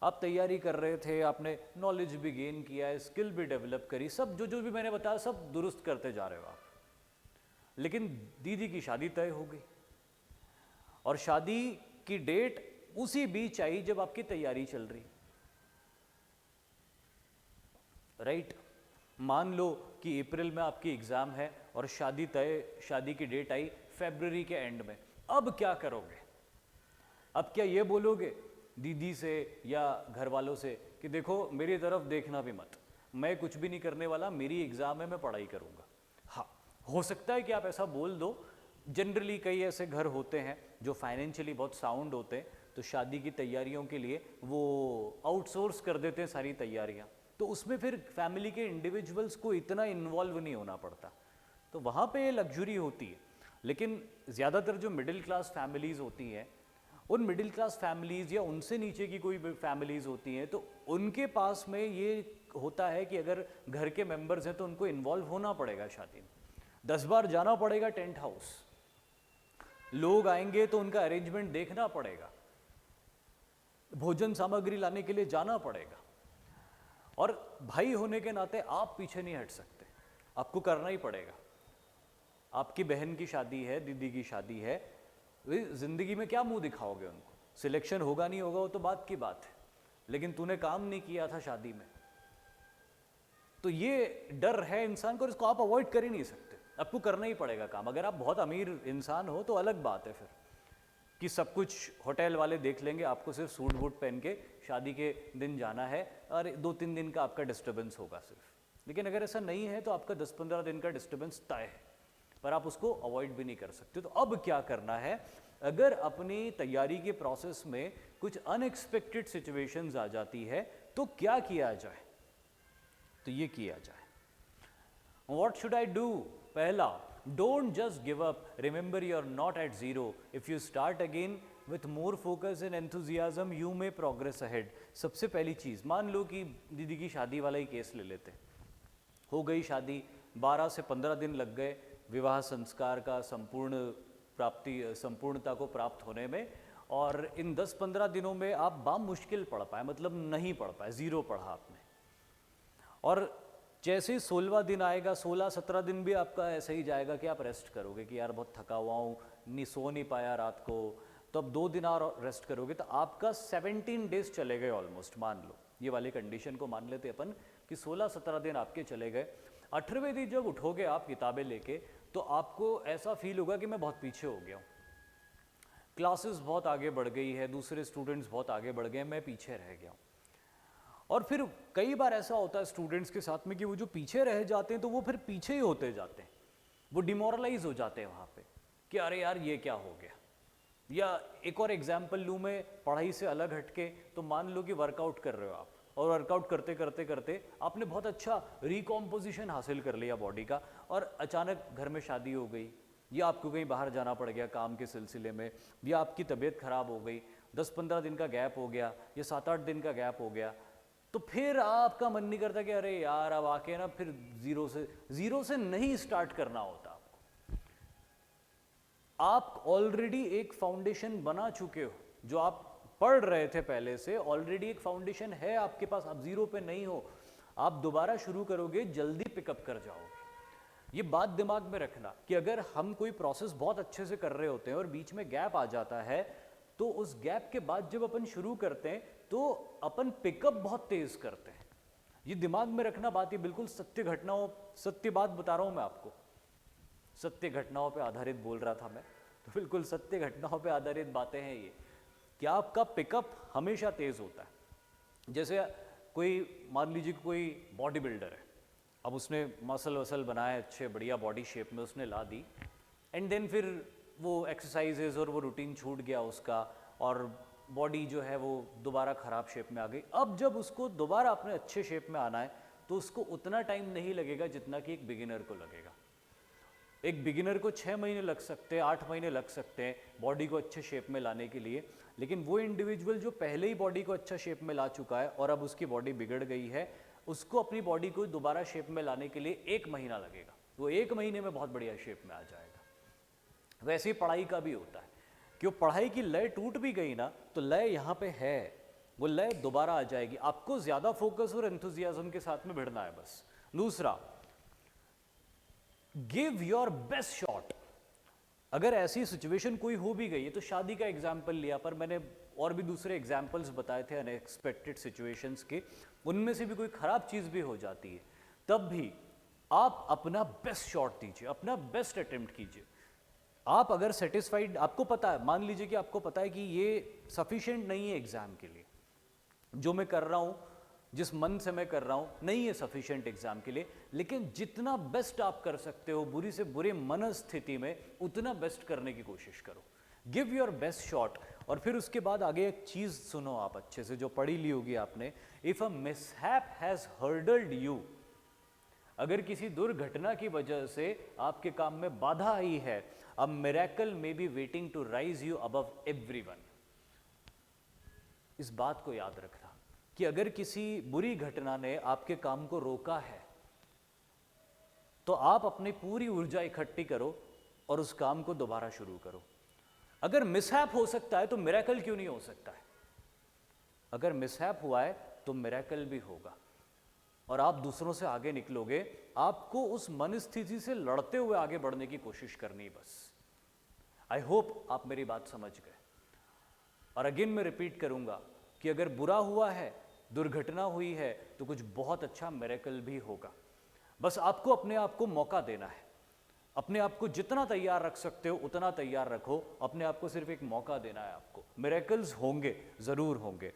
आप तैयारी कर रहे थे, आपने नॉलेज भी गेन किया, स्किल भी डेवलप करी, सब जो भी मैंने बताया सब दुरुस्त करते जा रहे हो आप। लेकिन दीदी की शादी तय हो गई और शादी की डेट उसी बीच आई जब आपकी तैयारी चल रही, राइट। मान लो कि अप्रैल में आपकी एग्जाम है और शादी की डेट आई फरवरी के एंड में। अब क्या करोगे? अब क्या ये बोलोगे दीदी से या घर वालों से कि देखो मेरी तरफ देखना भी मत, मैं कुछ भी नहीं करने वाला, मेरी एग्जाम है, मैं पढ़ाई करूंगा? हाँ, हो सकता है कि आप ऐसा बोल दो। जनरली कई ऐसे घर होते हैं जो फाइनेंशियली बहुत साउंड होते हैं, तो शादी की तैयारियों के लिए वो आउटसोर्स कर देते हैं सारी तैयारियां, तो उसमें फिर फैमिली के इंडिविजुअल्स को इतना इन्वॉल्व नहीं होना पड़ता, तो वहाँ पे लग्जरी होती है। लेकिन ज़्यादातर जो मिडिल क्लास फैमिलीज़ होती हैं, उन मिडिल क्लास फैमिलीज़ या उनसे नीचे की कोई फैमिलीज़ होती हैं, तो उनके पास में ये होता है कि अगर घर के मेंबर्स हैं तो उनको इन्वॉल्व होना पड़ेगा शादी में, 10 बार जाना पड़ेगा टेंट हाउस, लोग आएंगे तो उनका अरेंजमेंट देखना पड़ेगा, भोजन सामग्री लाने के लिए जाना पड़ेगा, और भाई होने के नाते आप पीछे नहीं हट सकते, आपको करना ही पड़ेगा। आपकी बहन की शादी है, दीदी की शादी है, जिंदगी में क्या मुंह दिखाओगे उनको? सिलेक्शन होगा नहीं होगा वो तो बात की बात है, लेकिन तूने काम नहीं किया था शादी में, तो ये डर है इंसान को, इसको आप अवॉइड कर ही नहीं सकते, आपको करना ही पड़ेगा काम। अगर आप बहुत अमीर इंसान हो तो अलग बात है फिर कि सब कुछ होटल वाले देख लेंगे, आपको सिर्फ सूट बूट पहन के शादी के दिन जाना है और 2-3 दिन का आपका डिस्टर्बेंस होगा सिर्फ। लेकिन अगर ऐसा नहीं है तो आपका 10-15 दिन का डिस्टर्बेंस तय है, पर आप उसको अवॉइड भी नहीं कर सकते। तो अब क्या करना है, अगर अपनी तैयारी के प्रोसेस में कुछ अनएक्सपेक्टेड सिचुएशंस आ जाती है तो क्या किया जाए? तो ये किया जाए, व्हाट शुड आई डू? पहला, don't just give up, remember you are not at zero, if you start again with more focus and enthusiasm you may progress ahead. सबसे पहली चीज, मान लो कि दीदी की शादी वाला ही केस ले लेते, हो गई शादी, 12 से 15 दिन लग गए विवाह संस्कार का संपूर्णता को प्राप्त होने में, और इन 10-15 दिनों में आप बामुश्किल पढ़ पाए, मतलब नहीं पढ़ पाए, जीरो पढ़ा आपने। और जैसे ही 16वां दिन आएगा, 16-17 दिन भी आपका ऐसे ही जाएगा कि आप रेस्ट करोगे कि यार बहुत थका हुआ हूँ, सो नहीं पाया रात को, तो अब 2 दिन और रेस्ट करोगे, तो आपका 17 डेज चले गए ऑलमोस्ट। मान लो ये वाली कंडीशन को मान लेते अपन कि 16-17 दिन आपके चले गए। 18वें दिन जब उठोगे आप किताबें लेके, तो आपको ऐसा फील होगा कि मैं बहुत पीछे हो गया हूँ, क्लासेस बहुत आगे बढ़ गई है, दूसरे स्टूडेंट्स बहुत आगे बढ़ गए, मैं पीछे रह गया हूँ। और फिर कई बार ऐसा होता है स्टूडेंट्स के साथ में कि वो जो पीछे रह जाते हैं तो वो फिर पीछे ही होते जाते हैं, वो डिमोरलाइज हो जाते हैं वहाँ पे कि अरे यार ये क्या हो गया। या एक और एग्जाम्पल लूँ मैं पढ़ाई से अलग हटके, तो मान लो कि वर्कआउट कर रहे हो आप, और वर्कआउट करते करते करते आपने बहुत अच्छा रिकॉम्पोजिशन हासिल कर लिया बॉडी का, और अचानक घर में शादी हो गई, या आपको कहीं बाहर जाना पड़ गया काम के सिलसिले में, या आपकी तबीयत खराब हो गई, 10-15 दिन का गैप हो गया या 7-8 दिन का गैप हो गया, तो फिर आपका मन नहीं करता कि अरे यार अब आके ना फिर जीरो से नहीं स्टार्ट करना होता आपको। आप ऑलरेडी एक फाउंडेशन बना चुके हो, जो आप पढ़ रहे थे पहले से, ऑलरेडी एक फाउंडेशन है आपके पास, आप जीरो पे नहीं हो। आप दोबारा शुरू करोगे, जल्दी पिकअप कर जाओगे। ये बात दिमाग में रखना कि अगर हम कोई प्रोसेस बहुत अच्छे से कर रहे होते हैं और बीच में गैप आ जाता है, तो उस गैप के बाद जब अपन शुरू करते हैं तो अपन पिकअप बहुत तेज करते हैं। ये दिमाग में रखना बात, ये बिल्कुल सत्य घटनाओं, सत्य बात बता रहा हूं मैं आपको, सत्य घटनाओं पे आधारित बोल रहा था मैं, तो बिल्कुल सत्य घटनाओं पे आधारित बातें हैं ये, कि आपका पिकअप हमेशा तेज होता है। जैसे कोई, मान लीजिए कोई बॉडी बिल्डर है, अब उसने मसल वसल बनाए अच्छे बढ़िया बॉडी शेप में उसने ला दी, एंड देन फिर वो एक्सरसाइजेज और वो रूटीन छूट गया उसका, और बॉडी जो है वो दोबारा ख़राब शेप में आ गई। अब जब उसको दोबारा अपने अच्छे शेप में आना है तो उसको उतना टाइम नहीं लगेगा जितना कि एक बिगिनर को लगेगा। एक बिगिनर को 6 महीने लग सकते हैं, 8 महीने लग सकते हैं बॉडी को अच्छे शेप में लाने के लिए, लेकिन वो इंडिविजुअल जो पहले ही बॉडी को अच्छा शेप में ला चुका है और अब उसकी बॉडी बिगड़ गई है, उसको अपनी बॉडी को दोबारा शेप में लाने के लिए 1 महीना लगेगा। वो 1 महीने में बहुत बढ़िया शेप में आ जाएगा। वैसे ही पढ़ाई का भी होता है कि वो पढ़ाई की लय टूट भी गई ना, तो लय यहाँ पे है, वो लय दोबारा आ जाएगी। आपको ज़्यादा फोकस और एंथुजियाज्म के साथ में भिड़ना है बस। दूसरा, गिव योर बेस्ट शॉट। अगर ऐसी सिचुएशन कोई हो भी गई है, तो शादी का एग्जाम्पल लिया, पर मैंने और भी दूसरे एग्जाम्पल्स बताए थे अनएक्सपेक्टेड सिचुएशंस के, उनमें से भी कोई ख़राब चीज़ भी हो जाती है, तब भी आप अपना बेस्ट शॉट दीजिए, अपना बेस्ट अटेम्प्ट कीजिए। आप अगर सेटिस्फाइड, आपको पता है, मान लीजिए कि आपको पता है कि ये सफिशिएंट नहीं है एग्ज़ाम के लिए, जो मैं कर रहा हूँ, जिस मन से मैं कर रहा हूँ, नहीं है सफिशिएंट एग्ज़ाम के लिए, लेकिन जितना बेस्ट आप कर सकते हो बुरी से बुरे मनस्थिति में, उतना बेस्ट करने की कोशिश करो। Give your best shot. और फिर उसके बाद आगे एक चीज़ सुनो आप अच्छे से, जो पढ़ी ली होगी आपने, if a mishap has hurdled you, अगर किसी दुर्घटना की वजह से आपके काम में बाधा आई है, a miracle may be waiting to rise you above everyone. इस बात को याद रखना कि अगर किसी बुरी घटना ने आपके काम को रोका है, तो आप अपनी पूरी ऊर्जा इकट्ठी करो और उस काम को दोबारा शुरू करो। अगर मिसहैप हो सकता है तो मिरेकल क्यों नहीं हो सकता है? अगर मिसहैप हुआ है तो मिरेकल भी होगा, और आप दूसरों से आगे निकलोगे। आपको उस मनस्थिति से लड़ते हुए आगे बढ़ने की कोशिश करनी बस। आई होप आप मेरी बात समझ गए। और अगेन मैं रिपीट करूंगा कि अगर बुरा हुआ है, दुर्घटना हुई है, तो कुछ बहुत अच्छा मिरेकल भी होगा। बस आपको अपने आप को मौका देना है। अपने आप को जितना तैयार रख सकते हो उतना तैयार रखो। अपने आप को सिर्फ एक मौका देना है आपको। मिरेकल्स होंगे, जरूर होंगे।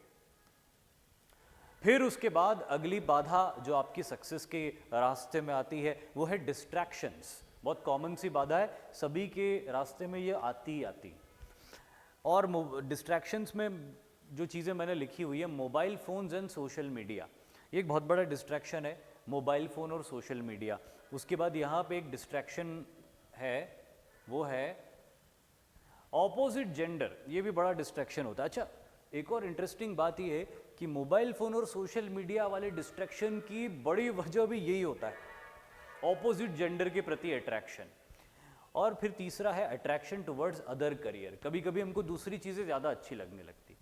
फिर उसके बाद अगली बाधा जो आपकी सक्सेस के रास्ते में आती है वो है डिस्ट्रैक्शंस। बहुत कॉमन सी बाधा है, सभी के रास्ते में ये आती ही आती। और डिस्ट्रैक्शंस में जो चीज़ें मैंने लिखी हुई है, mobile phones and social media, ये एक बहुत बड़ा डिस्ट्रैक्शन है, मोबाइल फ़ोन और सोशल मीडिया। उसके बाद यहाँ पे एक डिस्ट्रैक्शन है, वो है ऑपोजिट जेंडर। ये भी बड़ा डिस्ट्रैक्शन होता है। अच्छा, एक और इंटरेस्टिंग बात ये है कि मोबाइल फ़ोन और सोशल मीडिया वाले डिस्ट्रैक्शन की बड़ी वजह भी यही होता है, ऑपोजिट जेंडर के प्रति अट्रैक्शन। और फिर तीसरा है अट्रैक्शन टुवर्ड्स अदर करियर। कभी कभी हमको दूसरी चीज़ें ज़्यादा अच्छी लगने लगती,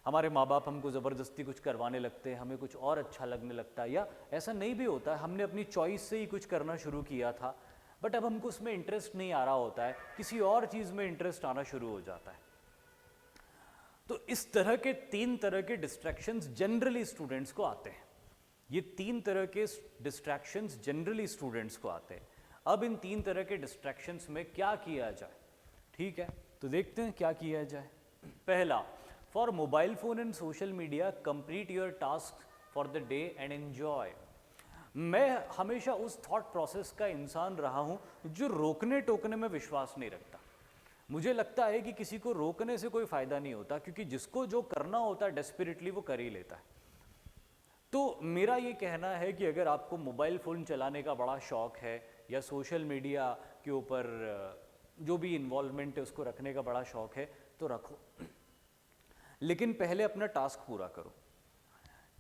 हमारे माँ बाप हमको ज़बरदस्ती कुछ करवाने लगते हैं, हमें कुछ और अच्छा लगने लगता है, या ऐसा नहीं भी होता है, हमने अपनी चॉइस से ही कुछ करना शुरू किया था, बट अब हमको उसमें इंटरेस्ट नहीं आ रहा होता है, किसी और चीज़ में इंटरेस्ट आना शुरू हो जाता है। तो इस तरह के 3 तरह के डिस्ट्रैक्शंस जनरली स्टूडेंट्स को आते हैं। ये 3 तरह के डिस्ट्रैक्शंस जनरली स्टूडेंट्स को आते हैं। अब इन 3 तरह के डिस्ट्रैक्शंस में क्या किया जाए? ठीक है, तो देखते हैं क्या किया जाए। पहला, for mobile phone and social media complete your task for the day and enjoy. मैं हमेशा उस थॉट प्रोसेस का इंसान रहा हूं जो रोकने टोकने में विश्वास नहीं रखता। मुझे लगता है कि किसी को रोकने से कोई फायदा नहीं होता, क्योंकि जिसको जो करना होता है डेस्परेटली वो कर ही लेता है। तो मेरा ये कहना है कि अगर आपको मोबाइल फ़ोन चलाने का बड़ा शौक़ है या सोशल मीडिया के ऊपर जो भी इन्वॉल्वमेंट है उसको रखने का बड़ा शौक़ है तो रखो, लेकिन पहले अपना टास्क पूरा करो।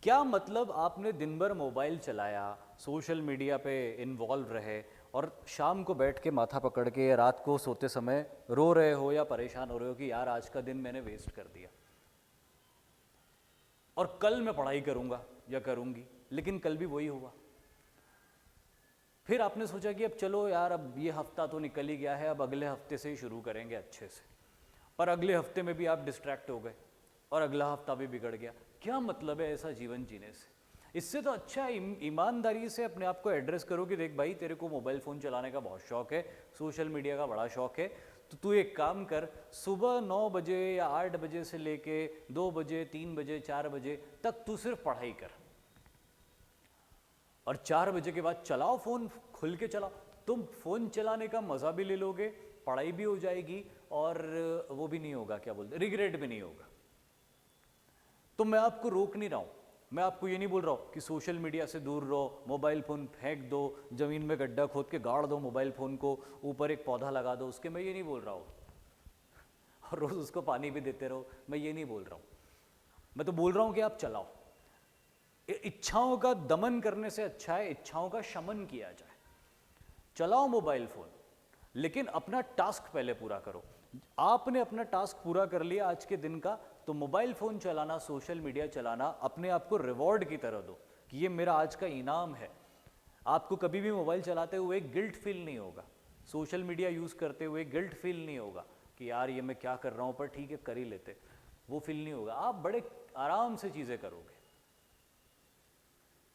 क्या मतलब आपने दिन भर मोबाइल चलाया, सोशल मीडिया पे इन्वॉल्व रहे और शाम को बैठ के माथा पकड़ के या रात को सोते समय रो रहे हो या परेशान हो रहे हो कि यार आज का दिन मैंने वेस्ट कर दिया और कल मैं पढ़ाई करूँगा या करूँगी, लेकिन कल भी वही हुआ। फिर आपने सोचा कि अब चलो यार, अब ये हफ्ता तो निकल ही गया है, अब अगले हफ्ते से ही शुरू करेंगे अच्छे से, पर अगले हफ्ते में भी आप डिस्ट्रैक्ट हो गए और अगला हफ्ता भी बिगड़ गया। क्या मतलब है ऐसा जीवन जीने से? इससे तो अच्छा ईमानदारी से अपने आप को एड्रेस करो कि देख भाई, तेरे को मोबाइल फ़ोन चलाने का बहुत शौक़ है, सोशल मीडिया का बड़ा शौक़ है, तो तू एक काम कर, सुबह 9 बजे या 8 बजे से लेके 2 बजे 3 बजे 4 बजे तक तू सिर्फ पढ़ाई कर और 4 बजे के बाद चलाओ फ़ोन, खुल के चलाओ। तुम फ़ोन चलाने का मज़ा भी ले लोगे, पढ़ाई भी हो जाएगी और वो भी नहीं होगा, क्या बोलते, रिग्रेट भी नहीं होगा। तो मैं आपको रोक नहीं रहा हूँ, मैं आपको ये नहीं बोल रहा हूँ कि सोशल मीडिया से दूर रहो, मोबाइल फ़ोन फेंक दो, ज़मीन में गड्ढा खोद के गाड़ दो मोबाइल फ़ोन को, ऊपर एक पौधा लगा दो उसके, मैं ये नहीं बोल रहा हूँ, और रोज़ उसको पानी भी देते रहो, मैं ये नहीं बोल रहा हूँ। मैं तो बोल रहा हूँ कि आप चलाओ। इच्छाओं का दमन करने से अच्छा है इच्छाओं का शमन किया जाए। चलाओ मोबाइल फ़ोन, लेकिन अपना टास्क पहले पूरा करो। आपने अपना टास्क पूरा कर लिया आज के दिन का, तो मोबाइल फ़ोन चलाना, सोशल मीडिया चलाना अपने आप को रिवॉर्ड की तरह दो कि ये मेरा आज का इनाम है। आपको कभी भी मोबाइल चलाते हुए गिल्ट फील नहीं होगा, सोशल मीडिया यूज़ करते हुए गिल्ट फील नहीं होगा कि यार ये मैं क्या कर रहा हूँ, पर ठीक है कर ही लेते, वो फील नहीं होगा। आप बड़े आराम से चीज़ें करोगे।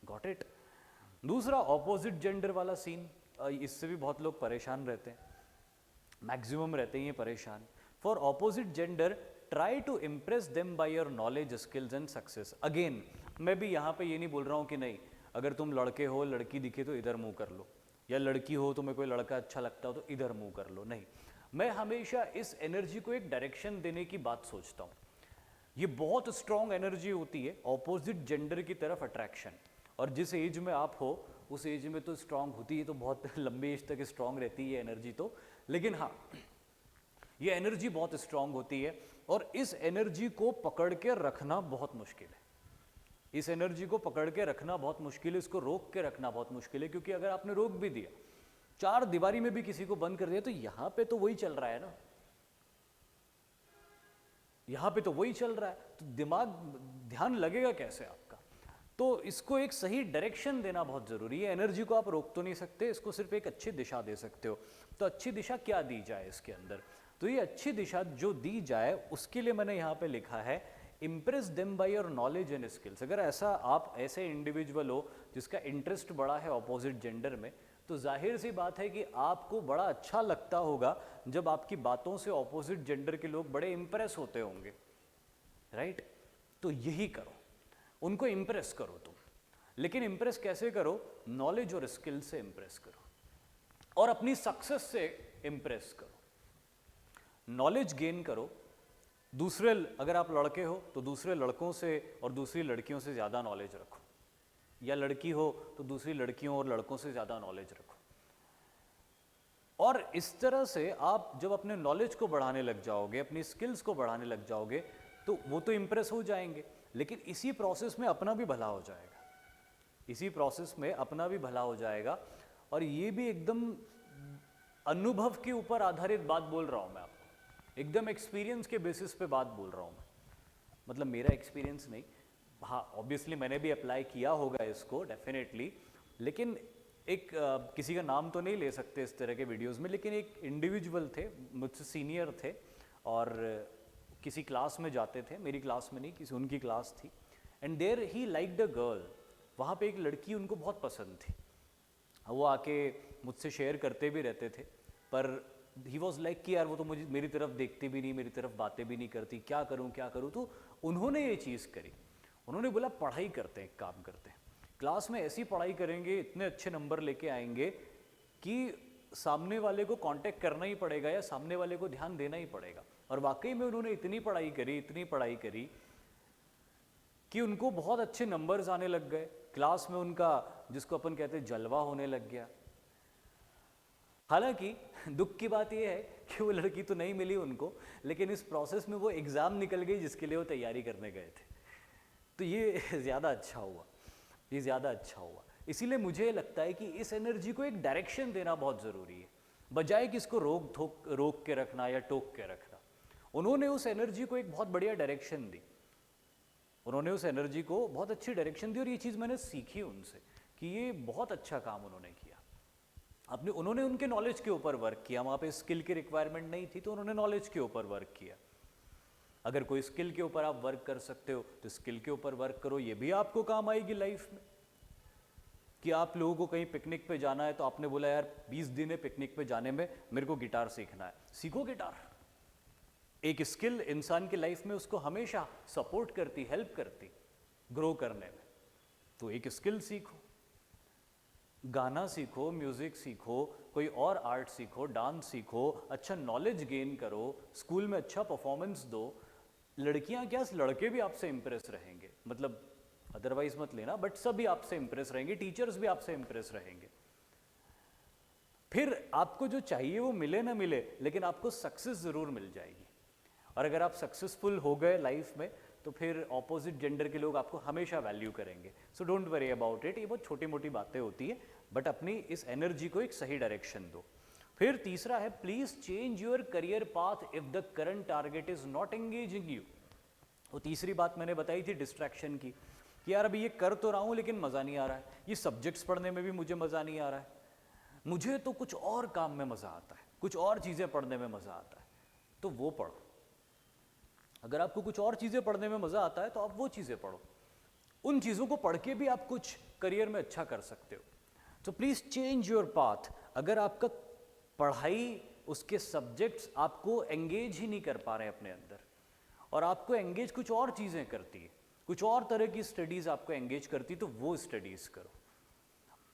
Got it? दूसरा, ऑपोजिट जेंडर वाला सीन, इससे भी बहुत लोग परेशान रहते हैं, मैक्सिमम रहते हैं ये परेशान। For opposite gender, try to impress them by your knowledge, skills and success. Again, मैं भी यहाँ पे ये नहीं बोल रहा हूँ कि नहीं, अगर तुम लड़के हो, लड़की दिखे तो इधर मुंह कर लो, या लड़की हो तुम्हें कोई लड़का अच्छा लगता हो तो इधर मुंह कर लो, नहीं। मैं हमेशा इस एनर्जी को एक डायरेक्शन देने की बात सोचता हूँ। ये बहुत स्ट्रॉन्ग एनर्जी होती है ऑपोजिट जेंडर की तरफ अट्रैक्शन, और जिस एज में आप हो उस एज में तो स्ट्रॉन्ग होती है, तो बहुत लंबी एज तक स्ट्रॉन्ग रहती है एनर्जी तो, लेकिन हाँ, ये एनर्जी बहुत स्ट्रॉन्ग होती है और इस एनर्जी को पकड़ के रखना बहुत मुश्किल है। इस एनर्जी को पकड़ के रखना बहुत मुश्किल है, इसको रोक के रखना बहुत मुश्किल है, क्योंकि अगर आपने रोक भी दिया, 4 दीवारी में भी किसी को बंद कर दिया, तो यहाँ पे तो वही चल रहा है ना, यहाँ पे तो वही चल रहा है, तो दिमाग, ध्यान लगेगा कैसे आपका? तो इसको एक सही डायरेक्शन देना बहुत ज़रूरी है। एनर्जी को आप रोक तो नहीं सकते, इसको सिर्फ एक अच्छी दिशा दे सकते हो। तो अच्छी दिशा क्या दी जाए इसके अंदर? तो ये अच्छी दिशा जो दी जाए उसके लिए मैंने यहाँ पे लिखा है, impress them by your knowledge and skills. अगर ऐसा आप ऐसे इंडिविजुअल हो जिसका इंटरेस्ट बड़ा है ऑपोजिट जेंडर में, तो जाहिर सी बात है कि आपको बड़ा अच्छा लगता होगा जब आपकी बातों से ऑपोजिट जेंडर के लोग बड़े इंप्रेस होते होंगे, राइट? तो यही करो, उनको इंप्रेस करो तुम। लेकिन इंप्रेस कैसे करो? नॉलेज और स्किल से इंप्रेस करो और अपनी सक्सेस से इंप्रेस करो। नॉलेज गेन करो, दूसरे, अगर आप लड़के हो तो दूसरे लड़कों से और दूसरी लड़कियों से ज़्यादा नॉलेज रखो, या लड़की हो तो दूसरी लड़कियों और लड़कों से ज़्यादा नॉलेज रखो। और इस तरह से आप जब अपने नॉलेज को बढ़ाने लग जाओगे, अपनी स्किल्स को बढ़ाने लग जाओगे, तो वो तो इंप्रेस हो जाएंगे, लेकिन इसी प्रोसेस में अपना भी भला हो जाएगा, इसी प्रोसेस में अपना भी भला हो जाएगा। और ये भी एकदम अनुभव के ऊपर आधारित बात बोल रहा हूँ मैं आपको, एकदम एक्सपीरियंस के बेसिस पे बात बोल रहा हूँ मैं, मतलब मेरा एक्सपीरियंस नहीं, हाँ ऑब्वियसली मैंने भी अप्लाई किया होगा इसको डेफिनेटली, लेकिन एक किसी का नाम तो नहीं ले सकते इस तरह के वीडियोस में, लेकिन एक इंडिविजुअल थे, मुझसे सीनियर थे और किसी क्लास में जाते थे, मेरी क्लास में नहीं, किसी उनकी क्लास थी, and there he liked a girl. वहाँ पे एक लड़की उनको बहुत पसंद थी, वो आके मुझसे शेयर करते भी रहते थे, पर ही वॉज लाइक कि यार वो तो मुझे, मेरी तरफ देखती भी नहीं, मेरी तरफ बातें भी नहीं करती, क्या करूँ क्या करूँ। तो उन्होंने ये चीज़ करी, उन्होंने बोला पढ़ाई करते हैं, काम करते हैं, क्लास में ऐसी पढ़ाई करेंगे, इतने अच्छे नंबर लेके आएंगे कि सामने वाले को कांटेक्ट करना ही पड़ेगा या सामने वाले को ध्यान देना ही पड़ेगा। और वाकई में उन्होंने इतनी पढ़ाई करी, इतनी पढ़ाई करी कि उनको बहुत अच्छे नंबर्स आने लग गए, क्लास में उनका जिसको अपन कहते हैं जलवा होने लग गया। हालांकि दुख की बात यह है कि वो लड़की तो नहीं मिली उनको, लेकिन इस प्रोसेस में वो एग्ज़ाम निकल गई जिसके लिए वो तैयारी करने गए थे। तो ये ज़्यादा अच्छा हुआ, ये ज़्यादा अच्छा हुआ। इसीलिए मुझे लगता है कि इस एनर्जी को एक डायरेक्शन देना बहुत ज़रूरी है, बजाय कि इसको रोक के रखना या टोक के रखना। उन्होंने उस एनर्जी को एक बहुत बढ़िया डायरेक्शन दी, उन्होंने उस एनर्जी को बहुत अच्छी डायरेक्शन दी, और ये चीज़ मैंने सीखी उनसे कि ये बहुत अच्छा काम उन्होंने किया। उन्होंने उनके नॉलेज के ऊपर वर्क किया, वहाँ पे स्किल की रिक्वायरमेंट नहीं थी तो उन्होंने नॉलेज के ऊपर वर्क किया। अगर कोई स्किल के ऊपर आप वर्क कर सकते हो तो स्किल के ऊपर वर्क करो, ये भी आपको काम आएगी लाइफ में। कि आप लोगों को कहीं पिकनिक पे जाना है तो आपने बोला यार 20 दिन है पिकनिक पे जाने में, मेरे को गिटार सीखना है, सीखो गिटार। एक स्किल इंसान की लाइफ में उसको हमेशा सपोर्ट करती, हेल्प करती ग्रो करने में। तो एक स्किल सीखो, गाना सीखो, म्यूजिक सीखो, कोई और आर्ट सीखो, डांस सीखो, अच्छा नॉलेज गेन करो, स्कूल में अच्छा परफॉर्मेंस दो। लड़कियां क्या, लड़के भी आपसे इंप्रेस रहेंगे, मतलब अदरवाइज मत लेना, बट सभी आपसे इंप्रेस रहेंगे, टीचर्स भी आपसे इंप्रेस रहेंगे। फिर आपको जो चाहिए वो मिले ना मिले, लेकिन आपको सक्सेस जरूर मिल जाएगी। और अगर आप सक्सेसफुल हो गए लाइफ में तो फिर ऑपोजिट जेंडर के लोग आपको हमेशा वैल्यू करेंगे। So don't worry about it, ये बहुत छोटी मोटी बातें होती है, बट अपनी इस एनर्जी को एक सही डायरेक्शन दो। फिर तीसरा है, please change your career path if the current target is not engaging you. वो तीसरी बात मैंने बताई थी डिस्ट्रैक्शन की, कि यार अभी ये कर तो रहा हूँ लेकिन मज़ा नहीं आ रहा है, ये सब्जेक्ट्स पढ़ने में भी मुझे मज़ा नहीं आ रहा है, मुझे तो कुछ और काम में मज़ा आता है, कुछ और चीज़ें पढ़ने में मज़ा आता है, तो वो पढ़ो। अगर आपको कुछ और चीज़ें पढ़ने में मज़ा आता है तो आप वो चीज़ें पढ़ो, उन चीज़ों को पढ़ के भी आप कुछ करियर में अच्छा कर सकते हो। तो प्लीज़ चेंज योर पाथ। अगर आपका पढ़ाई, उसके सब्जेक्ट्स आपको एंगेज ही नहीं कर पा रहे हैं अपने अंदर, और आपको एंगेज कुछ और चीज़ें करती है, कुछ और तरह की स्टडीज़ आपको एंगेज करती, तो वो स्टडीज़ करो।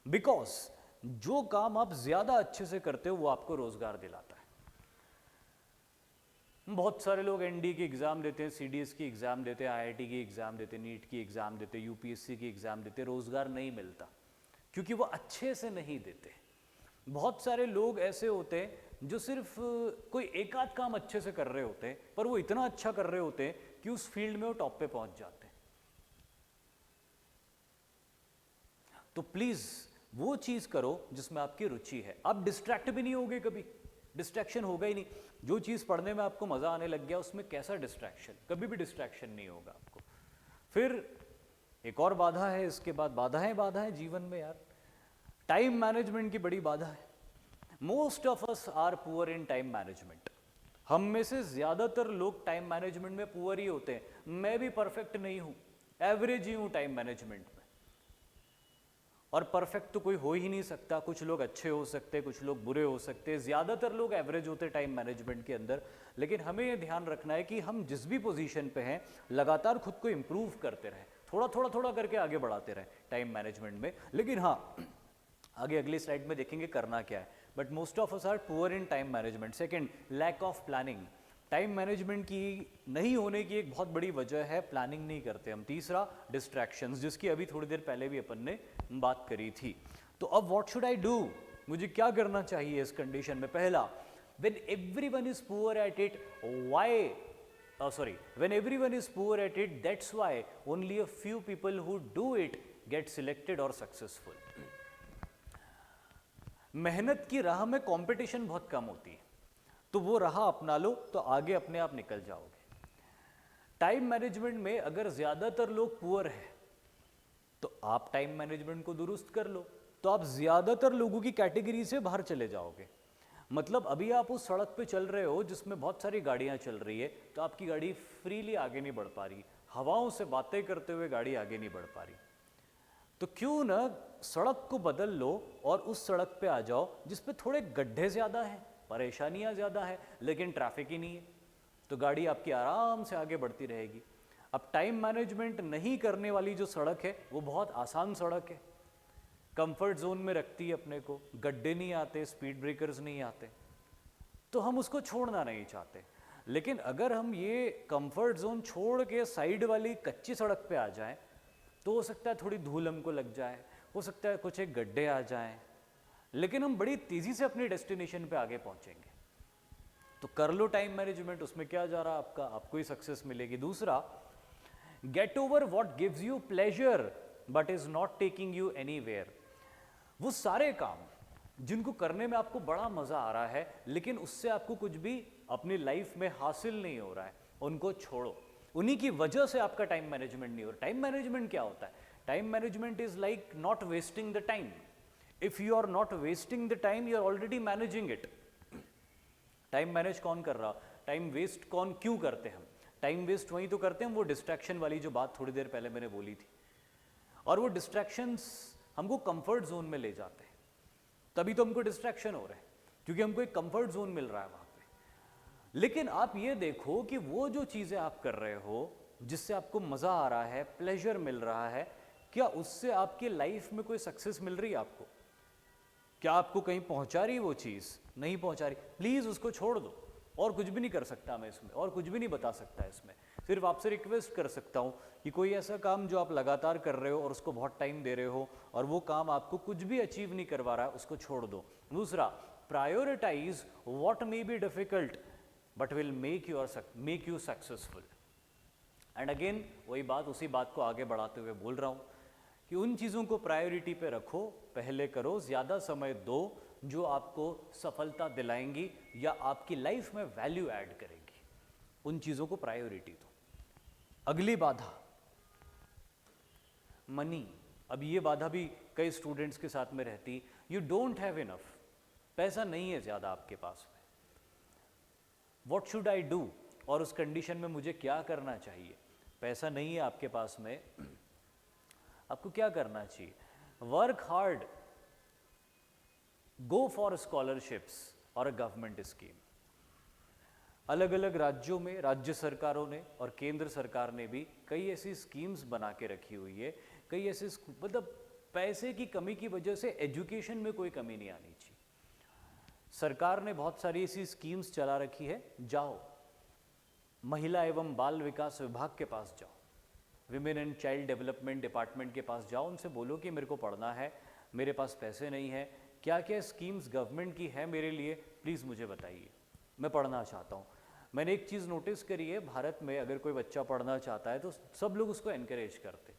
बिकॉज जो काम आप ज़्यादा अच्छे से करते हो वो आपको रोज़गार दिलाता है। बहुत सारे लोग एनडी की एग्ज़ाम देते हैं, सीडीएस की एग्ज़ाम देते हैं, आईआईटी की एग्ज़ाम देते हैं, नीट की एग्ज़ाम देते हैं, यूपीएससी की एग्ज़ाम देते हैं, रोज़गार नहीं मिलता क्योंकि वो अच्छे से नहीं देते। बहुत सारे लोग ऐसे होते हैं जो सिर्फ कोई एक आध काम अच्छे से कर रहे होते हैं, पर वो इतना अच्छा कर रहे होते हैं कि उस फील्ड में वो टॉप पे पहुंच जाते हैं। तो प्लीज़ वो चीज़ करो जिसमें आपकी रुचि है। आप डिस्ट्रैक्ट भी नहीं होगे, कभी डिस्ट्रैक्शन होगा ही नहीं। जो चीज़ पढ़ने में आपको मज़ा आने लग गया उसमें कैसा डिस्ट्रैक्शन, कभी भी डिस्ट्रैक्शन नहीं होगा आपको। फिर एक और बाधा है, इसके बाद बाधाएं जीवन में यार, टाइम मैनेजमेंट की बड़ी बाधा है। Most of us are poor in time management. हम में से ज़्यादातर लोग टाइम मैनेजमेंट में पुअर ही होते हैं। मैं भी परफेक्ट नहीं हूँ, एवरेज ही हूँ टाइम मैनेजमेंट में, और परफेक्ट तो कोई हो ही नहीं सकता। कुछ लोग अच्छे हो सकते, कुछ लोग बुरे हो सकते, ज़्यादातर लोग एवरेज होते टाइम मैनेजमेंट के अंदर। लेकिन हमें ये ध्यान रखना है कि हम जिस भी पोजीशन पे हैं लगातार खुद को इम्प्रूव करते रहें, थोड़ा करके आगे बढ़ाते रहें टाइम मैनेजमेंट में। लेकिन हाँ, आगे अगली स्लाइड में देखेंगे करना क्या है। But most of us are poor in time management. Second, lack of planning. Time management की नहीं होने की एक बहुत बड़ी वजह है प्लानिंग नहीं करते हम। तीसरा, डिस्ट्रैक्शंस, जिसकी अभी थोड़ी देर पहले भी अपन ने बात करी थी। तो अब व्हाट शुड आई डू, मुझे क्या करना चाहिए इस कंडीशन में? पहला, when everyone is poor at it, why when everyone is poor at it, that's why only a few people who do it get selected or successful. मेहनत की राह में कंपटीशन बहुत कम होती है, तो वो राह अपना लो तो आगे अपने आप निकल जाओगे। टाइम मैनेजमेंट में अगर ज्यादातर लोग पुअर हैं तो आप टाइम मैनेजमेंट को दुरुस्त कर लो, तो आप ज्यादातर लोगों की कैटेगरी से बाहर चले जाओगे। मतलब अभी आप उस सड़क पे चल रहे हो जिसमें बहुत सारी गाड़ियां चल रही है, तो आपकी गाड़ी फ्रीली आगे नहीं बढ़ पा रही, हवाओं से बातें करते हुए गाड़ी आगे नहीं बढ़ पा रही। तो क्यों ना सड़क को बदल लो और उस सड़क पे आ जाओ जिस पे थोड़े गड्ढे ज़्यादा हैं, परेशानियां ज़्यादा है, लेकिन ट्रैफिक ही नहीं है, तो गाड़ी आपकी आराम से आगे बढ़ती रहेगी। अब टाइम मैनेजमेंट नहीं करने वाली जो सड़क है वो बहुत आसान सड़क है, कंफर्ट जोन में रखती है अपने को, गड्ढे नहीं आते, स्पीड ब्रेकर्स नहीं आते, तो हम उसको छोड़ना नहीं चाहते। लेकिन अगर हम ये कंफर्ट जोन छोड़ के साइड वाली कच्ची सड़क पे आ जाएं, तो हो सकता है थोड़ी धूल हमको लग जाए, हो सकता है कुछ एक गड्ढे आ जाएं, लेकिन हम बड़ी तेज़ी से अपनी डेस्टिनेशन पे आगे पहुंचेंगे। तो कर लो टाइम मैनेजमेंट, उसमें क्या जा रहा है आपका, आपको ही सक्सेस मिलेगी। दूसरा, get over what gives you pleasure but is not taking you anywhere. वो सारे काम जिनको करने में आपको बड़ा मजा आ रहा है लेकिन उससे आपको कुछ भी अपनी लाइफ में हासिल नहीं हो रहा है, उनको छोड़ो। उन्हीं की वजह से आपका टाइम मैनेजमेंट नहीं हो रहा। टाइम मैनेजमेंट क्या होता है? Time management is like not wasting the time. If you are not wasting the time, you are already managing it. Time manage कौन कर रहा? टाइम वेस्ट कौन क्यों करते हम? टाइम वेस्ट वही तो करते हैं, वो डिस्ट्रैक्शन वाली जो बात थोड़ी देर पहले मैंने बोली थी। और वो डिस्ट्रैक्शंस हमको कंफर्ट जोन में ले जाते हैं, तभी तो हमको डिस्ट्रैक्शन हो रहे हैं, क्योंकि हमको एक कंफर्ट जोन मिल रहा है वहां पे। लेकिन आप ये देखो कि वो जो चीजें आप कर रहे हो जिससे आपको मजा आ रहा है, प्लेजर मिल रहा है, क्या उससे आपकी लाइफ में कोई सक्सेस मिल रही है आपको? क्या आपको कहीं पहुंचा रही वो चीज? नहीं पहुंचा रही, प्लीज उसको छोड़ दो। और कुछ भी नहीं कर सकता मैं इसमें, और कुछ भी नहीं बता सकता इसमें। सिर्फ आपसे रिक्वेस्ट कर सकता हूं कि कोई ऐसा काम जो आप लगातार कर रहे हो और उसको बहुत टाइम दे रहे हो और वो काम आपको कुछ भी अचीव नहीं करवा रहा है, उसको छोड़ दो। दूसरा, prioritise what may be difficult but will make you successful. And again वही बात, उसी बात को आगे बढ़ाते हुए बोल रहा हूं कि उन चीज़ों को प्रायोरिटी पे रखो, पहले करो, ज़्यादा समय दो जो आपको सफलता दिलाएंगी या आपकी लाइफ में वैल्यू ऐड करेंगी। उन चीज़ों को प्रायोरिटी दो। अगली बाधा, मनी। अब ये बाधा भी कई स्टूडेंट्स के साथ में रहती, यू डोंट हैव इनफ, पैसा नहीं है ज़्यादा आपके पास में, व्हाट शुड आई डू, और उस कंडीशन में मुझे क्या करना चाहिए? पैसा नहीं है आपके पास में, आपको क्या करना चाहिए? Work hard, go for scholarships और अ गवर्नमेंट स्कीम। अलग अलग राज्यों में राज्य सरकारों ने और केंद्र सरकार ने भी कई ऐसी स्कीम्स बना के रखी हुई है, कई ऐसे मतलब पैसे की कमी की वजह से एजुकेशन में कोई कमी नहीं आनी चाहिए। सरकार ने बहुत सारी ऐसी स्कीम्स चला रखी है। जाओ, महिला एवं बाल विकास विभाग के पास जाओ, women and child development department के पास जाओ, उनसे बोलो कि मेरे को पढ़ना है, मेरे पास पैसे नहीं है, क्या क्या स्कीम्स गवर्नमेंट की है मेरे लिए, प्लीज़ मुझे बताइए, मैं पढ़ना चाहता हूँ। मैंने एक चीज़ नोटिस करी है, भारत में अगर कोई बच्चा पढ़ना चाहता है तो सब लोग उसको एनकरेज करते।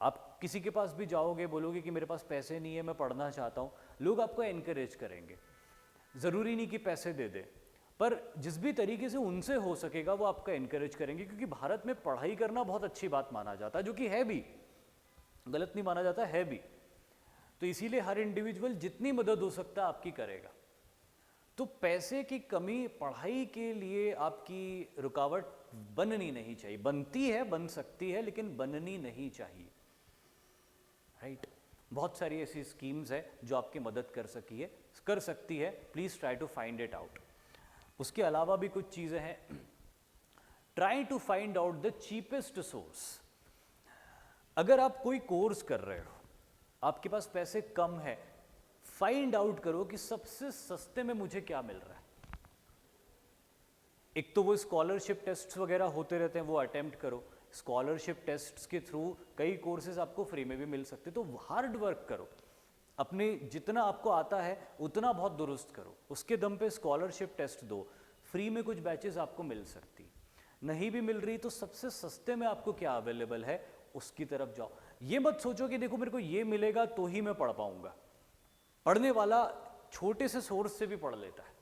आप किसी के पास भी जाओगे, बोलोगे कि मेरे पास पैसे नहीं है, मैं पढ़ना चाहता हूँ, लोग आपको एनकरेज करेंगे। ज़रूरी नहीं कि पैसे दे दे, पर जिस भी तरीके से उनसे हो सकेगा वो आपका एनकरेज करेंगे, क्योंकि भारत में पढ़ाई करना बहुत अच्छी बात माना जाता है, जो कि है भी, गलत नहीं माना जाता, है भी। तो इसीलिए हर इंडिविजुअल जितनी मदद हो सकता है आपकी करेगा। तो पैसे की कमी पढ़ाई के लिए आपकी रुकावट बननी नहीं चाहिए। बनती है, बन सकती है, लेकिन बननी नहीं चाहिए, राइट? बहुत सारी ऐसी स्कीम्स है जो आपकी मदद कर सकती है। Please try to find it out. उसके अलावा भी कुछ चीजें हैं। Try to find out the cheapest source. अगर आप कोई कोर्स कर रहे हो, आपके पास पैसे कम है, फाइंड आउट करो कि सबसे सस्ते में मुझे क्या मिल रहा है। एक तो वो स्कॉलरशिप टेस्ट वगैरह होते रहते हैं, वो अटेम्प्ट करो। स्कॉलरशिप टेस्ट्स के थ्रू कई कोर्सेज आपको फ्री में भी मिल सकते, तो हार्ड वर्क करो, अपने जितना आपको आता है उतना बहुत दुरुस्त करो, उसके दम पे स्कॉलरशिप टेस्ट दो। फ्री में कुछ बैचेस आपको मिल सकती, नहीं भी मिल रही तो सबसे सस्ते में आपको क्या अवेलेबल है उसकी तरफ जाओ। ये मत सोचो कि देखो मेरे को ये मिलेगा तो ही मैं पढ़ पाऊंगा। पढ़ने वाला छोटे से सोर्स से भी पढ़ लेता है।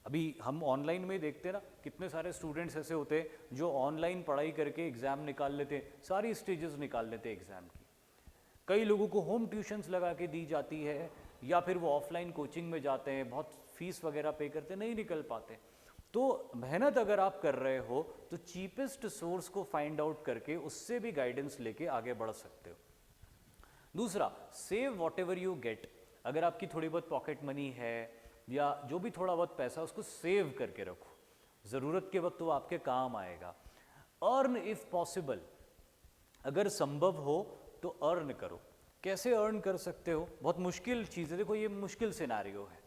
अभी हम ऑनलाइन में देखते हैं ना, कितने सारे स्टूडेंट्स ऐसे होते हैं जो ऑनलाइन पढ़ाई करके एग्जाम निकाल लेते हैं, सारी स्टेजेस निकाल लेते हैं एग्जाम की। कई लोगों को होम ट्यूशन्स लगा के दी जाती है, या फिर वो ऑफलाइन कोचिंग में जाते हैं, बहुत फीस वगैरह पे करते, नहीं निकल पाते। तो मेहनत अगर आप कर रहे हो तो चीपेस्ट सोर्स को फाइंड आउट करके उससे भी गाइडेंस लेके आगे बढ़ सकते हो। दूसरा, save what ever you get. अगर आपकी थोड़ी बहुत पॉकेट मनी है या जो भी थोड़ा बहुत पैसा, उसको सेव करके रखो, ज़रूरत के वक्त वो आपके काम आएगा। अर्न इफ पॉसिबल, अगर संभव हो तो अर्न करो। कैसे अर्न कर सकते हो? बहुत मुश्किल चीज़ है, देखो ये मुश्किल सिनारियो है,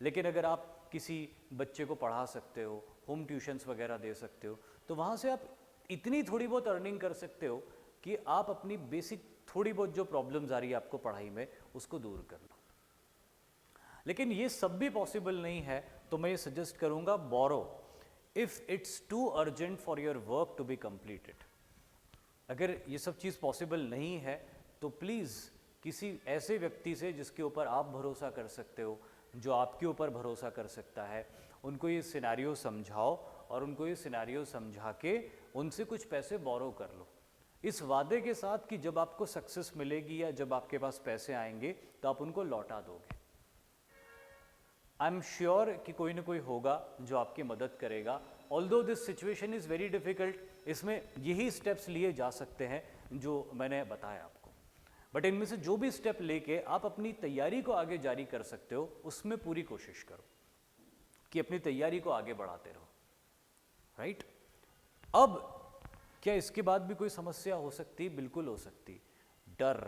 लेकिन अगर आप किसी बच्चे को पढ़ा सकते हो, होम ट्यूशन्स वगैरह दे सकते हो, तो वहाँ से आप इतनी थोड़ी बहुत अर्निंग कर सकते हो कि आप अपनी बेसिक थोड़ी बहुत जो प्रॉब्लम्स आ रही है आपको पढ़ाई में उसको दूर कर लो। लेकिन ये सब भी पॉसिबल नहीं है, तो मैं ये सजेस्ट करूँगा borrow if it's too urgent for your work to be completed. अगर ये सब चीज़ पॉसिबल नहीं है तो प्लीज़ किसी ऐसे व्यक्ति से जिसके ऊपर आप भरोसा कर सकते हो, जो आपके ऊपर भरोसा कर सकता है, उनको ये सिनेरियो समझाओ और उनको ये सिनेरियो समझा के उनसे कुछ पैसे बोरो कर लो, इस वादे के साथ कि जब आपको सक्सेस मिलेगी या जब आपके पास पैसे आएंगे तो आप उनको लौटा दोगे। आई एम श्योर कि कोई ना कोई होगा जो आपकी मदद करेगा। Although this situation is very difficult, इसमें यही स्टेप्स लिए जा सकते हैं जो मैंने बताया आपको, बट इनमें से जो भी स्टेप लेके आप अपनी तैयारी को आगे जारी कर सकते हो, उसमें पूरी कोशिश करो कि अपनी तैयारी को आगे बढ़ाते रहो, राइट? अब क्या इसके बाद भी कोई समस्या हो सकती? बिल्कुल हो सकती। डर,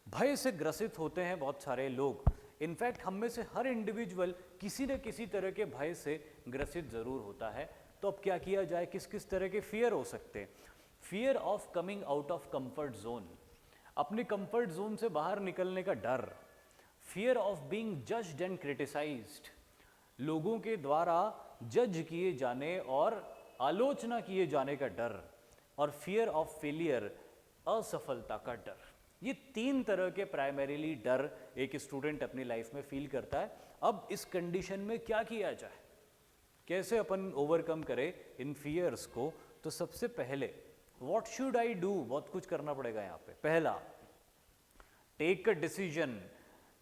भय से ग्रसित होते हैं बहुत सारे लोग। इनफैक्ट हम में से हर इंडिविजुअल किसी न किसी तरह के भय से ग्रसित जरूर होता है। तो अब क्या किया जाए? किस किस तरह के फियर हो सकते हैं? Fear of coming out of comfort zone, अपने कंफर्ट जोन से बाहर निकलने का डर। Fear of being judged and criticised, लोगों के द्वारा जज किए जाने और आलोचना किए जाने का डर। और फियर ऑफ फेलियर, असफलता का डर। ये तीन तरह के प्राइमरीली डर एक स्टूडेंट अपनी लाइफ में फील करता है। अब इस कंडीशन में क्या किया जाए, कैसे अपन ओवरकम करें इन फियर्स को? तो सबसे पहले व्हाट शुड आई डू, बहुत कुछ करना पड़ेगा यहाँ पे। पहला, take a decision,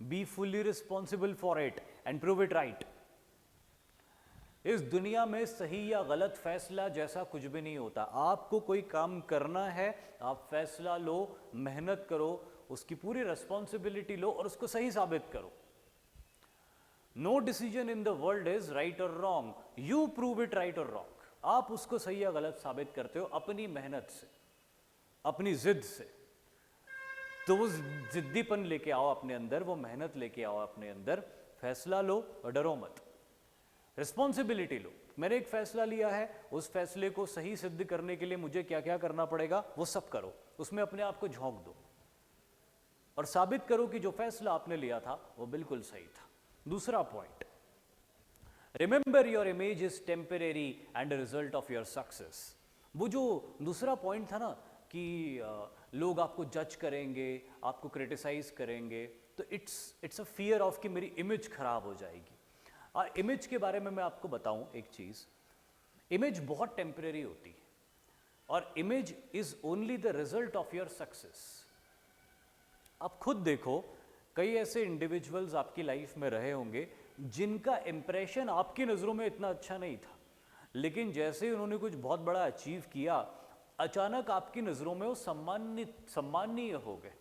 be fully responsible for it and prove it right. इस दुनिया में सही या गलत फैसला जैसा कुछ भी नहीं होता। आपको कोई काम करना है, आप फैसला लो, मेहनत करो, उसकी पूरी रिस्पॉन्सिबिलिटी लो और उसको सही साबित करो। No decision in the world is right और wrong, you prove it right और रॉन्ग। आप उसको सही या गलत साबित करते हो अपनी मेहनत से, अपनी जिद से। तो वो जिद्दीपन लेके आओ अपने अंदर, वो मेहनत लेके आओ अपने अंदर, फैसला लो और डरो मत। रिस्पॉन्सिबिलिटी लो, मैंने एक फैसला लिया है, उस फैसले को सही सिद्ध करने के लिए मुझे क्या क्या करना पड़ेगा वो सब करो, उसमें अपने आप को झोंक दो और साबित करो कि जो फैसला आपने लिया था वो बिल्कुल सही था। दूसरा point, remember your image is temporary and result of your success. वो जो दूसरा पॉइंट था ना कि लोग आपको जज करेंगे, आपको क्रिटिसाइज करेंगे, तो इट्स अ फियर ऑफ कि मेरी इमेज खराब हो जाएगी। और इमेज के बारे में मैं आपको बताऊं एक चीज़, इमेज बहुत टेम्परेरी होती है और image is only the result of your success. आप खुद देखो, कई ऐसे इंडिविजुअल्स आपकी लाइफ में रहे होंगे जिनका इंप्रेशन आपकी नज़रों में इतना अच्छा नहीं था, लेकिन जैसे ही उन्होंने कुछ बहुत बड़ा अचीव किया, अचानक आपकी नज़रों में वो सम्माननीय हो गए।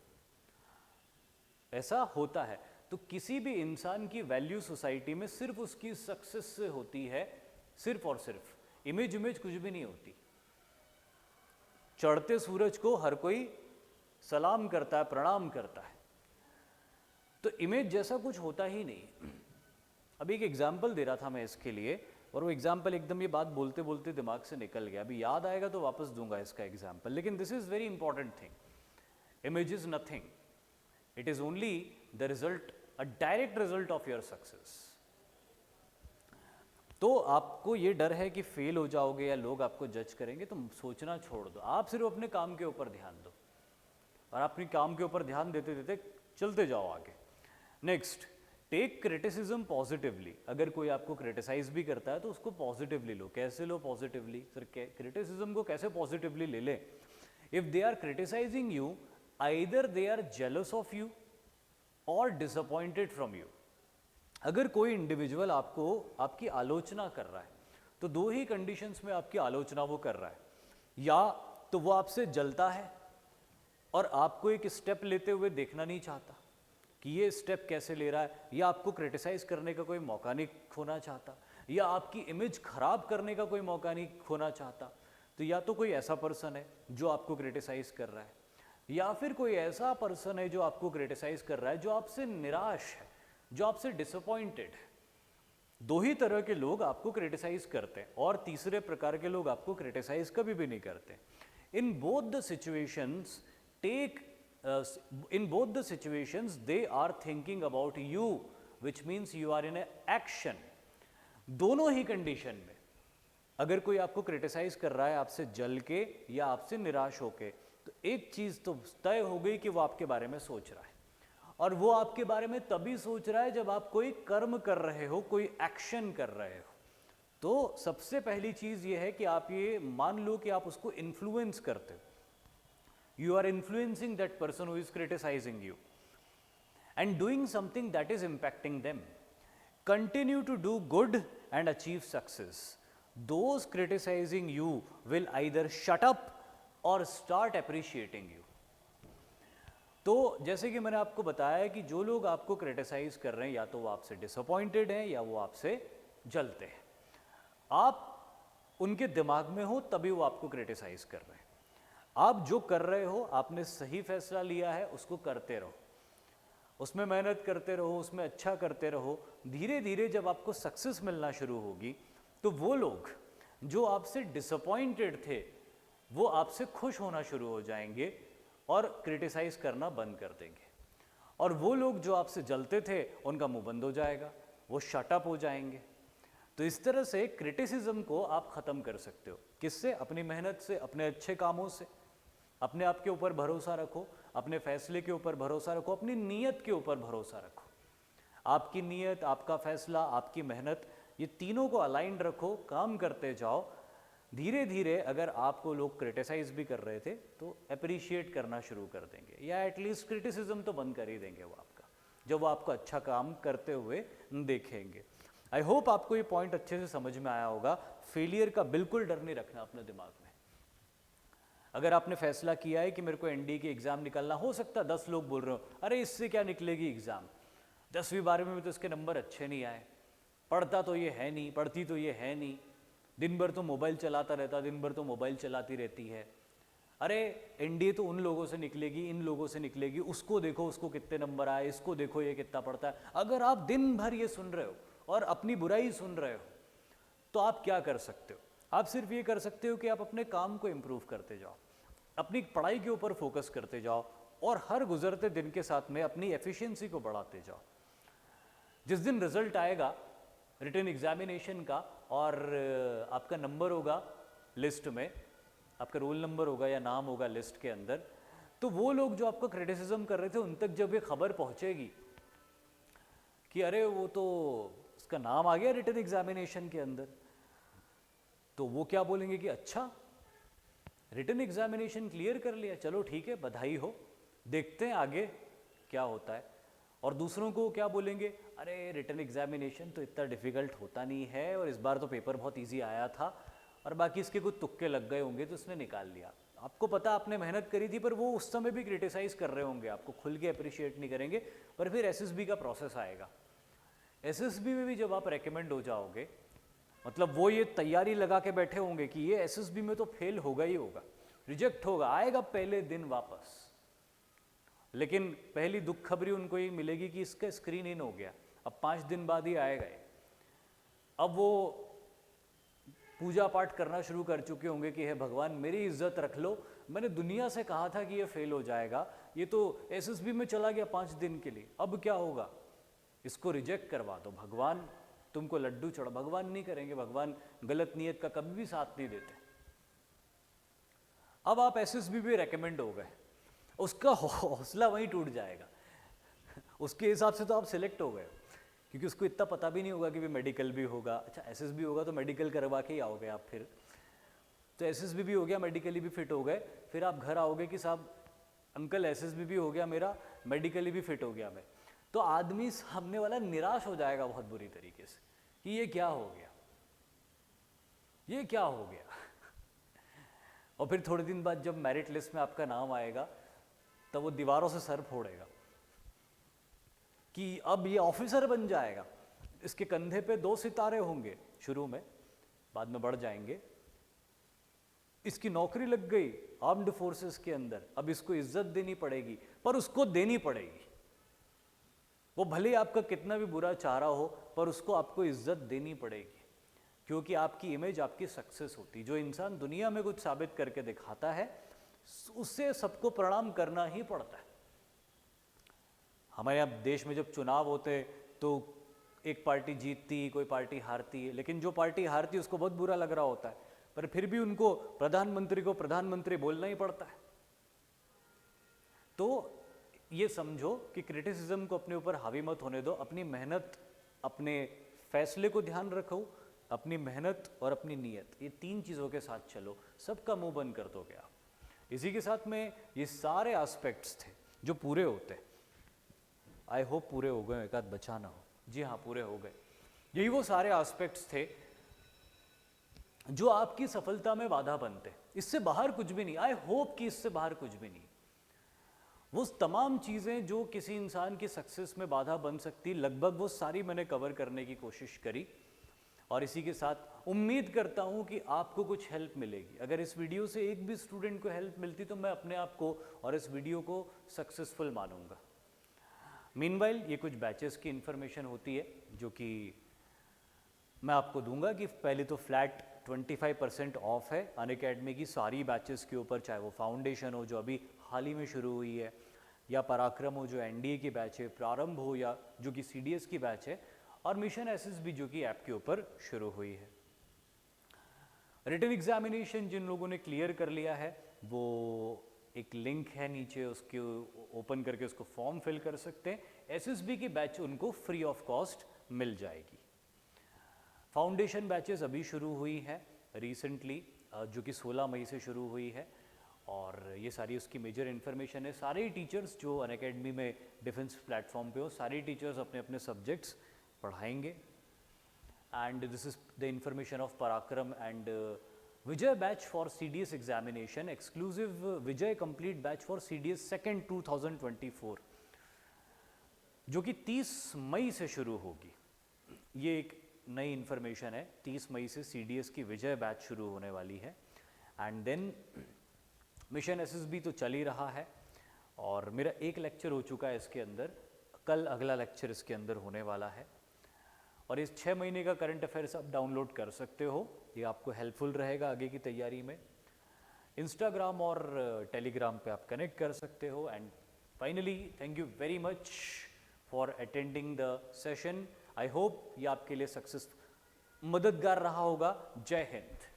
ऐसा होता है। तो किसी भी इंसान की वैल्यू सोसाइटी में सिर्फ उसकी सक्सेस से होती है, सिर्फ और सिर्फ। इमेज कुछ भी नहीं होती। चढ़ते सूरज को हर कोई सलाम करता है, प्रणाम करता है, तो इमेज जैसा कुछ होता ही नहीं। अभी एक एग्जाम्पल दे रहा था मैं इसके लिए, और वो एग्जाम्पल एकदम ये बात बोलते बोलते दिमाग से निकल गया। अभी याद आएगा तो वापस दूंगा इसका एग्जाम्पल, लेकिन this is very important thing. Image is nothing, it is only the result, a direct result of your success. तो आपको ये डर है कि फेल हो जाओगे या लोग आपको जज करेंगे, तो सोचना छोड़ दो। आप सिर्फ अपने काम के ऊपर ध्यान दो और अपने काम के ऊपर ध्यान देते देते चलते जाओ आगे। Next, take criticism positively. अगर कोई आपको क्रिटिसाइज भी करता है तो उसको पॉजिटिवली लो। कैसे लो पॉजिटिवली? सर क्रिटिसिज्म को कैसे पॉजिटिवली ले लें? If they are criticising you, either they are jealous of you और डिसअपॉइंटेड फ्रॉम यू। अगर कोई इंडिविजुअल आपको आपकी आलोचना कर रहा है तो दो ही कंडीशंस में आपकी आलोचना वो कर रहा है, या तो वो आपसे जलता है और आपको एक स्टेप लेते हुए देखना नहीं चाहता कि ये स्टेप कैसे ले रहा है, या आपको क्रिटिसाइज करने का कोई मौका नहीं खोना चाहता, या आपकी इमेज खराब करने का कोई मौका नहीं खोना चाहता। तो या तो कोई ऐसा पर्सन है जो आपको क्रिटिसाइज कर रहा है, या फिर कोई ऐसा पर्सन है जो आपको क्रिटिसाइज कर रहा है जो आपसे निराश है, जो आपसे डिसअपॉइंटेड है। दो ही तरह के लोग आपको क्रिटिसाइज करते हैं और तीसरे प्रकार के लोग आपको क्रिटिसाइज कभी भी नहीं करते। In both the situations in both the situations they are thinking about you, which means you are in a action। दोनों ही कंडीशन में अगर कोई आपको क्रिटिसाइज कर रहा है आपसे जल के या आपसे निराश होके, तो एक चीज तो तय हो गई कि वो आपके बारे में सोच रहा है, और वो आपके बारे में तभी सोच रहा है जब आप कोई कर्म कर रहे हो, कोई एक्शन कर रहे हो। तो सबसे पहली चीज ये है कि आप ये मान लो कि आप उसको इन्फ्लुएंस करते हो। You are influencing that person who is criticizing you and doing something that is impacting them. Continue to do good and achieve success. Those criticizing you will either shut up or start appreciating you. तो जैसे कि मैंने आपको बताया कि जो लोग आपको क्रिटिसाइज कर रहे हैं या तो वो आपसे डिसअपॉइंटेड हैं या वो आपसे जलते हैं। आप उनके दिमाग में हो तभी वो आपको क्रिटिसाइज कर रहे हैं। आप जो कर रहे हो, आपने सही फैसला लिया है, उसको करते रहो, उसमें मेहनत करते रहो, उसमें अच्छा करते रहो। धीरे धीरे जब आपको सक्सेस मिलना शुरू होगी तो वो लोग जो आपसे डिसअपॉइंटेड थे वो आपसे खुश होना शुरू हो जाएंगे और क्रिटिसाइज करना बंद कर देंगे, और वो लोग जो आपसे जलते थे उनका मुंह बंद हो जाएगा, वो शट अप हो जाएंगे। तो इस तरह से क्रिटिसिज्म को आप ख़त्म कर सकते हो। किससे? अपनी मेहनत से, अपने अच्छे कामों से। अपने आप के ऊपर भरोसा रखो, अपने फैसले के ऊपर भरोसा रखो, अपनी नीयत के ऊपर भरोसा रखो। आपकी नीयत, आपका फैसला, आपकी मेहनत, ये तीनों को अलाइंड रखो, काम करते जाओ। धीरे धीरे अगर आपको लोग क्रिटिसाइज भी कर रहे थे तो अप्रिशिएट करना शुरू कर देंगे, या एटलीस्ट क्रिटिसिज्म तो बंद कर ही देंगे वो आपका, जब वो आपको अच्छा काम करते हुए देखेंगे। आई होप आपको ये पॉइंट अच्छे से समझ में आया होगा। फेलियर का बिल्कुल डर नहीं रखना अपने दिमाग में। अगर आपने फैसला किया है कि मेरे को एनडीए की एग्जाम निकालना, हो सकता है 10 लोग बोल रहे हो अरे इससे क्या निकलेगी एग्जाम, 10वीं 12वीं में तो इसके नंबर अच्छे नहीं आए, पढ़ता तो ये है नहीं, पढ़ती तो ये है नहीं, दिन भर तो मोबाइल चलाता रहता, दिन भर तो मोबाइल चलाती रहती है, अरे एनडीए तो उन लोगों से निकलेगी, इन लोगों से निकलेगी, उसको देखो उसको कितने नंबर आए, इसको देखो ये कितना पढ़ता है। अगर आप दिन भर ये सुन रहे हो और अपनी बुराई सुन रहे हो तो आप क्या कर सकते हो? आप सिर्फ ये कर सकते हो कि आप अपने काम को इम्प्रूव करते जाओ, अपनी पढ़ाई के ऊपर फोकस करते जाओ, और हर गुजरते दिन के साथ में अपनी एफिशिएंसी को बढ़ाते जाओ। जिस दिन रिजल्ट आएगा रिटन एग्जामिनेशन का और आपका नंबर होगा लिस्ट में, आपका रोल नंबर होगा या नाम होगा लिस्ट के अंदर, तो वो लोग जो आपको क्रिटिसिज्म कर रहे थे उन तक जब ये खबर पहुंचेगी कि अरे वो तो उसका नाम आ गया रिटन एग्जामिनेशन के अंदर, तो वो क्या बोलेंगे कि अच्छा रिटन एग्जामिनेशन क्लियर कर लिया, चलो ठीक है बधाई हो, देखते हैं आगे क्या होता है। और दूसरों को क्या बोलेंगे, अरे रिटन एग्जामिनेशन तो इतना डिफ़िकल्ट होता नहीं है और इस बार तो पेपर बहुत इजी आया था और बाकी इसके कुछ तुक्के लग गए होंगे तो उसने निकाल लिया। आपको पता आपने मेहनत करी थी, पर वो उस समय भी क्रिटिसाइज़ कर रहे होंगे, आपको खुल के अप्रिशिएट नहीं करेंगे। पर फिर एसएसबी का प्रोसेस आएगा, एसएसबी में भी जब आप रेकमेंड हो जाओगे, मतलब वो ये तैयारी लगा के बैठे होंगे कि ये एसएसबी में तो फेल होगा ही होगा, रिजेक्ट होगा, आएगा पहले दिन वापस। लेकिन पहली दुख खबरी उनको ये मिलेगी कि इसका स्क्रीन इन हो गया, अब 5 दिन बाद ही आएगा ये। अब वो पूजा पाठ करना शुरू कर चुके होंगे कि हे भगवान मेरी इज्जत रख लो, मैंने दुनिया से कहा था कि ये फेल हो जाएगा, ये तो एसएसबी में चला गया 5 दिन के लिए, अब क्या होगा, इसको रिजेक्ट करवा दो, भगवान तुमको लड्डू चढ़ा। भगवान नहीं करेंगे, भगवान गलत नियत का कभी भी साथ नहीं देते। अब आप एसएसबी भी रेकमेंड हो गए, उसका हौसला वहीं टूट जाएगा। उसके हिसाब से तो आप सिलेक्ट हो गए, क्योंकि उसको इतना पता भी नहीं होगा कि भी मेडिकल भी होगा। अच्छा एसएसबी होगा तो मेडिकल करवा के ही आओगे आप, फिर तो एसएसबी भी हो गया, मेडिकली भी फिट हो गए, फिर आप घर आओगे कि साहब अंकल एसएसबी भी हो गया मेरा, मेडिकली भी फिट हो गया मैं। तो आदमी सामने वाला निराश हो जाएगा बहुत बुरी तरीके से कि ये क्या हो गया, ये क्या हो गया। और फिर थोड़े दिन बाद जब मेरिट लिस्ट में आपका नाम आएगा तब वो दीवारों से सर फोड़ेगा कि अब ये ऑफिसर बन जाएगा, इसके कंधे पे 2 सितारे होंगे शुरू में, बाद में बढ़ जाएंगे, इसकी नौकरी लग गई आर्म्ड फोर्सेस के अंदर, अब इसको इज्जत देनी पड़ेगी, पर उसको देनी पड़ेगी। वो भले ही आपका कितना भी बुरा चाह रहा हो, पर उसको आपको इज्जत देनी पड़ेगी, क्योंकि आपकी इमेज आपकी सक्सेस होती। जो इंसान दुनिया में कुछ साबित करके दिखाता है उससे सबको प्रणाम करना ही पड़ता है। हमारे यहाँ देश में जब चुनाव होते तो एक पार्टी जीतती, कोई पार्टी हारती है, लेकिन जो पार्टी हारती है उसको बहुत बुरा लग रहा होता है, पर फिर भी उनको प्रधानमंत्री को प्रधानमंत्री बोलना ही पड़ता है। तो ये समझो कि क्रिटिसिज्म को अपने ऊपर हावी मत होने दो, अपनी मेहनत, अपने फैसले को ध्यान रखो, अपनी मेहनत और अपनी नीयत, ये तीन चीज़ों के साथ चलो, सबका मुंह बंद कर दोगे आप। इसी के साथ में ये सारे एस्पेक्ट्स थे जो पूरे होते, आई होप पूरे हो गए, एक आध बचा ना हो। जी हाँ, पूरे हो गए। यही वो सारे एस्पेक्ट्स थे जो आपकी सफलता में बाधा बनते, इससे बाहर कुछ भी नहीं। आई होप कि इससे बाहर कुछ भी नहीं। वो तमाम चीज़ें जो किसी इंसान की सक्सेस में बाधा बन सकती, लगभग वो सारी मैंने कवर करने की कोशिश करी। और इसी के साथ उम्मीद करता हूँ कि आपको कुछ हेल्प मिलेगी। अगर इस वीडियो से एक भी स्टूडेंट को हेल्प मिलती तो मैं अपने आप को और इस वीडियो को सक्सेसफुल मानूंगा। मीनवाइल ये कुछ बैचेस की इन्फॉर्मेशन होती है जो कि मैं आपको दूंगा कि पहले तो फ्लैट 25% ऑफ है अनअकैडमी की सारी बैचेस के ऊपर, चाहे वो फाउंडेशन हो जो अभी हाल ही में शुरू हुई है, या पराक्रम हो जो एनडीए की बैच है, प्रारंभ हो या जो कि सीडीएस की बैच है, और मिशन एसएसबी जो कि ऐप के ऊपर शुरू हुई है। रिटन एग्जामिनेशन जिन लोगों ने क्लियर कर लिया है वो एक लिंक है नीचे, उसके ओपन करके उसको फॉर्म फिल कर सकते हैं। एसएसबी की बैच उनको फ्री ऑफ कॉस्ट मिल जाएगी। फाउंडेशन बैचेस अभी शुरू हुई है रिसेंटली, जो कि 16 मई से शुरू हुई है, और ये सारी उसकी मेजर इन्फॉर्मेशन है। सारे टीचर्स जो अनअकैडमी में डिफेंस प्लेटफॉर्म पे हो, सारे टीचर्स अपने अपने सब्जेक्ट्स पढ़ाएंगे। And this is the information of Parakram and Vijay batch for CDS examination, exclusive Vijay complete batch for CDS second 2024, जो कि 30 मई से शुरू होगी। ये एक नई इन्फॉर्मेशन है, 30 मई से सीडीएस की विजय बैच शुरू होने वाली है। एंड देन मिशन एसएसबी तो चल ही रहा है, और मेरा एक लेक्चर हो चुका है इसके अंदर, कल अगला लेक्चर इसके अंदर होने वाला है। और इस 6 महीने का करंट अफेयर्स आप डाउनलोड कर सकते हो, ये आपको हेल्पफुल रहेगा आगे की तैयारी में। इंस्टाग्राम और टेलीग्राम पे आप कनेक्ट कर सकते हो। And finally thank you very much for attending the session. I hope ये आपके लिए सक्सेस मददगार रहा होगा। जय हिंद।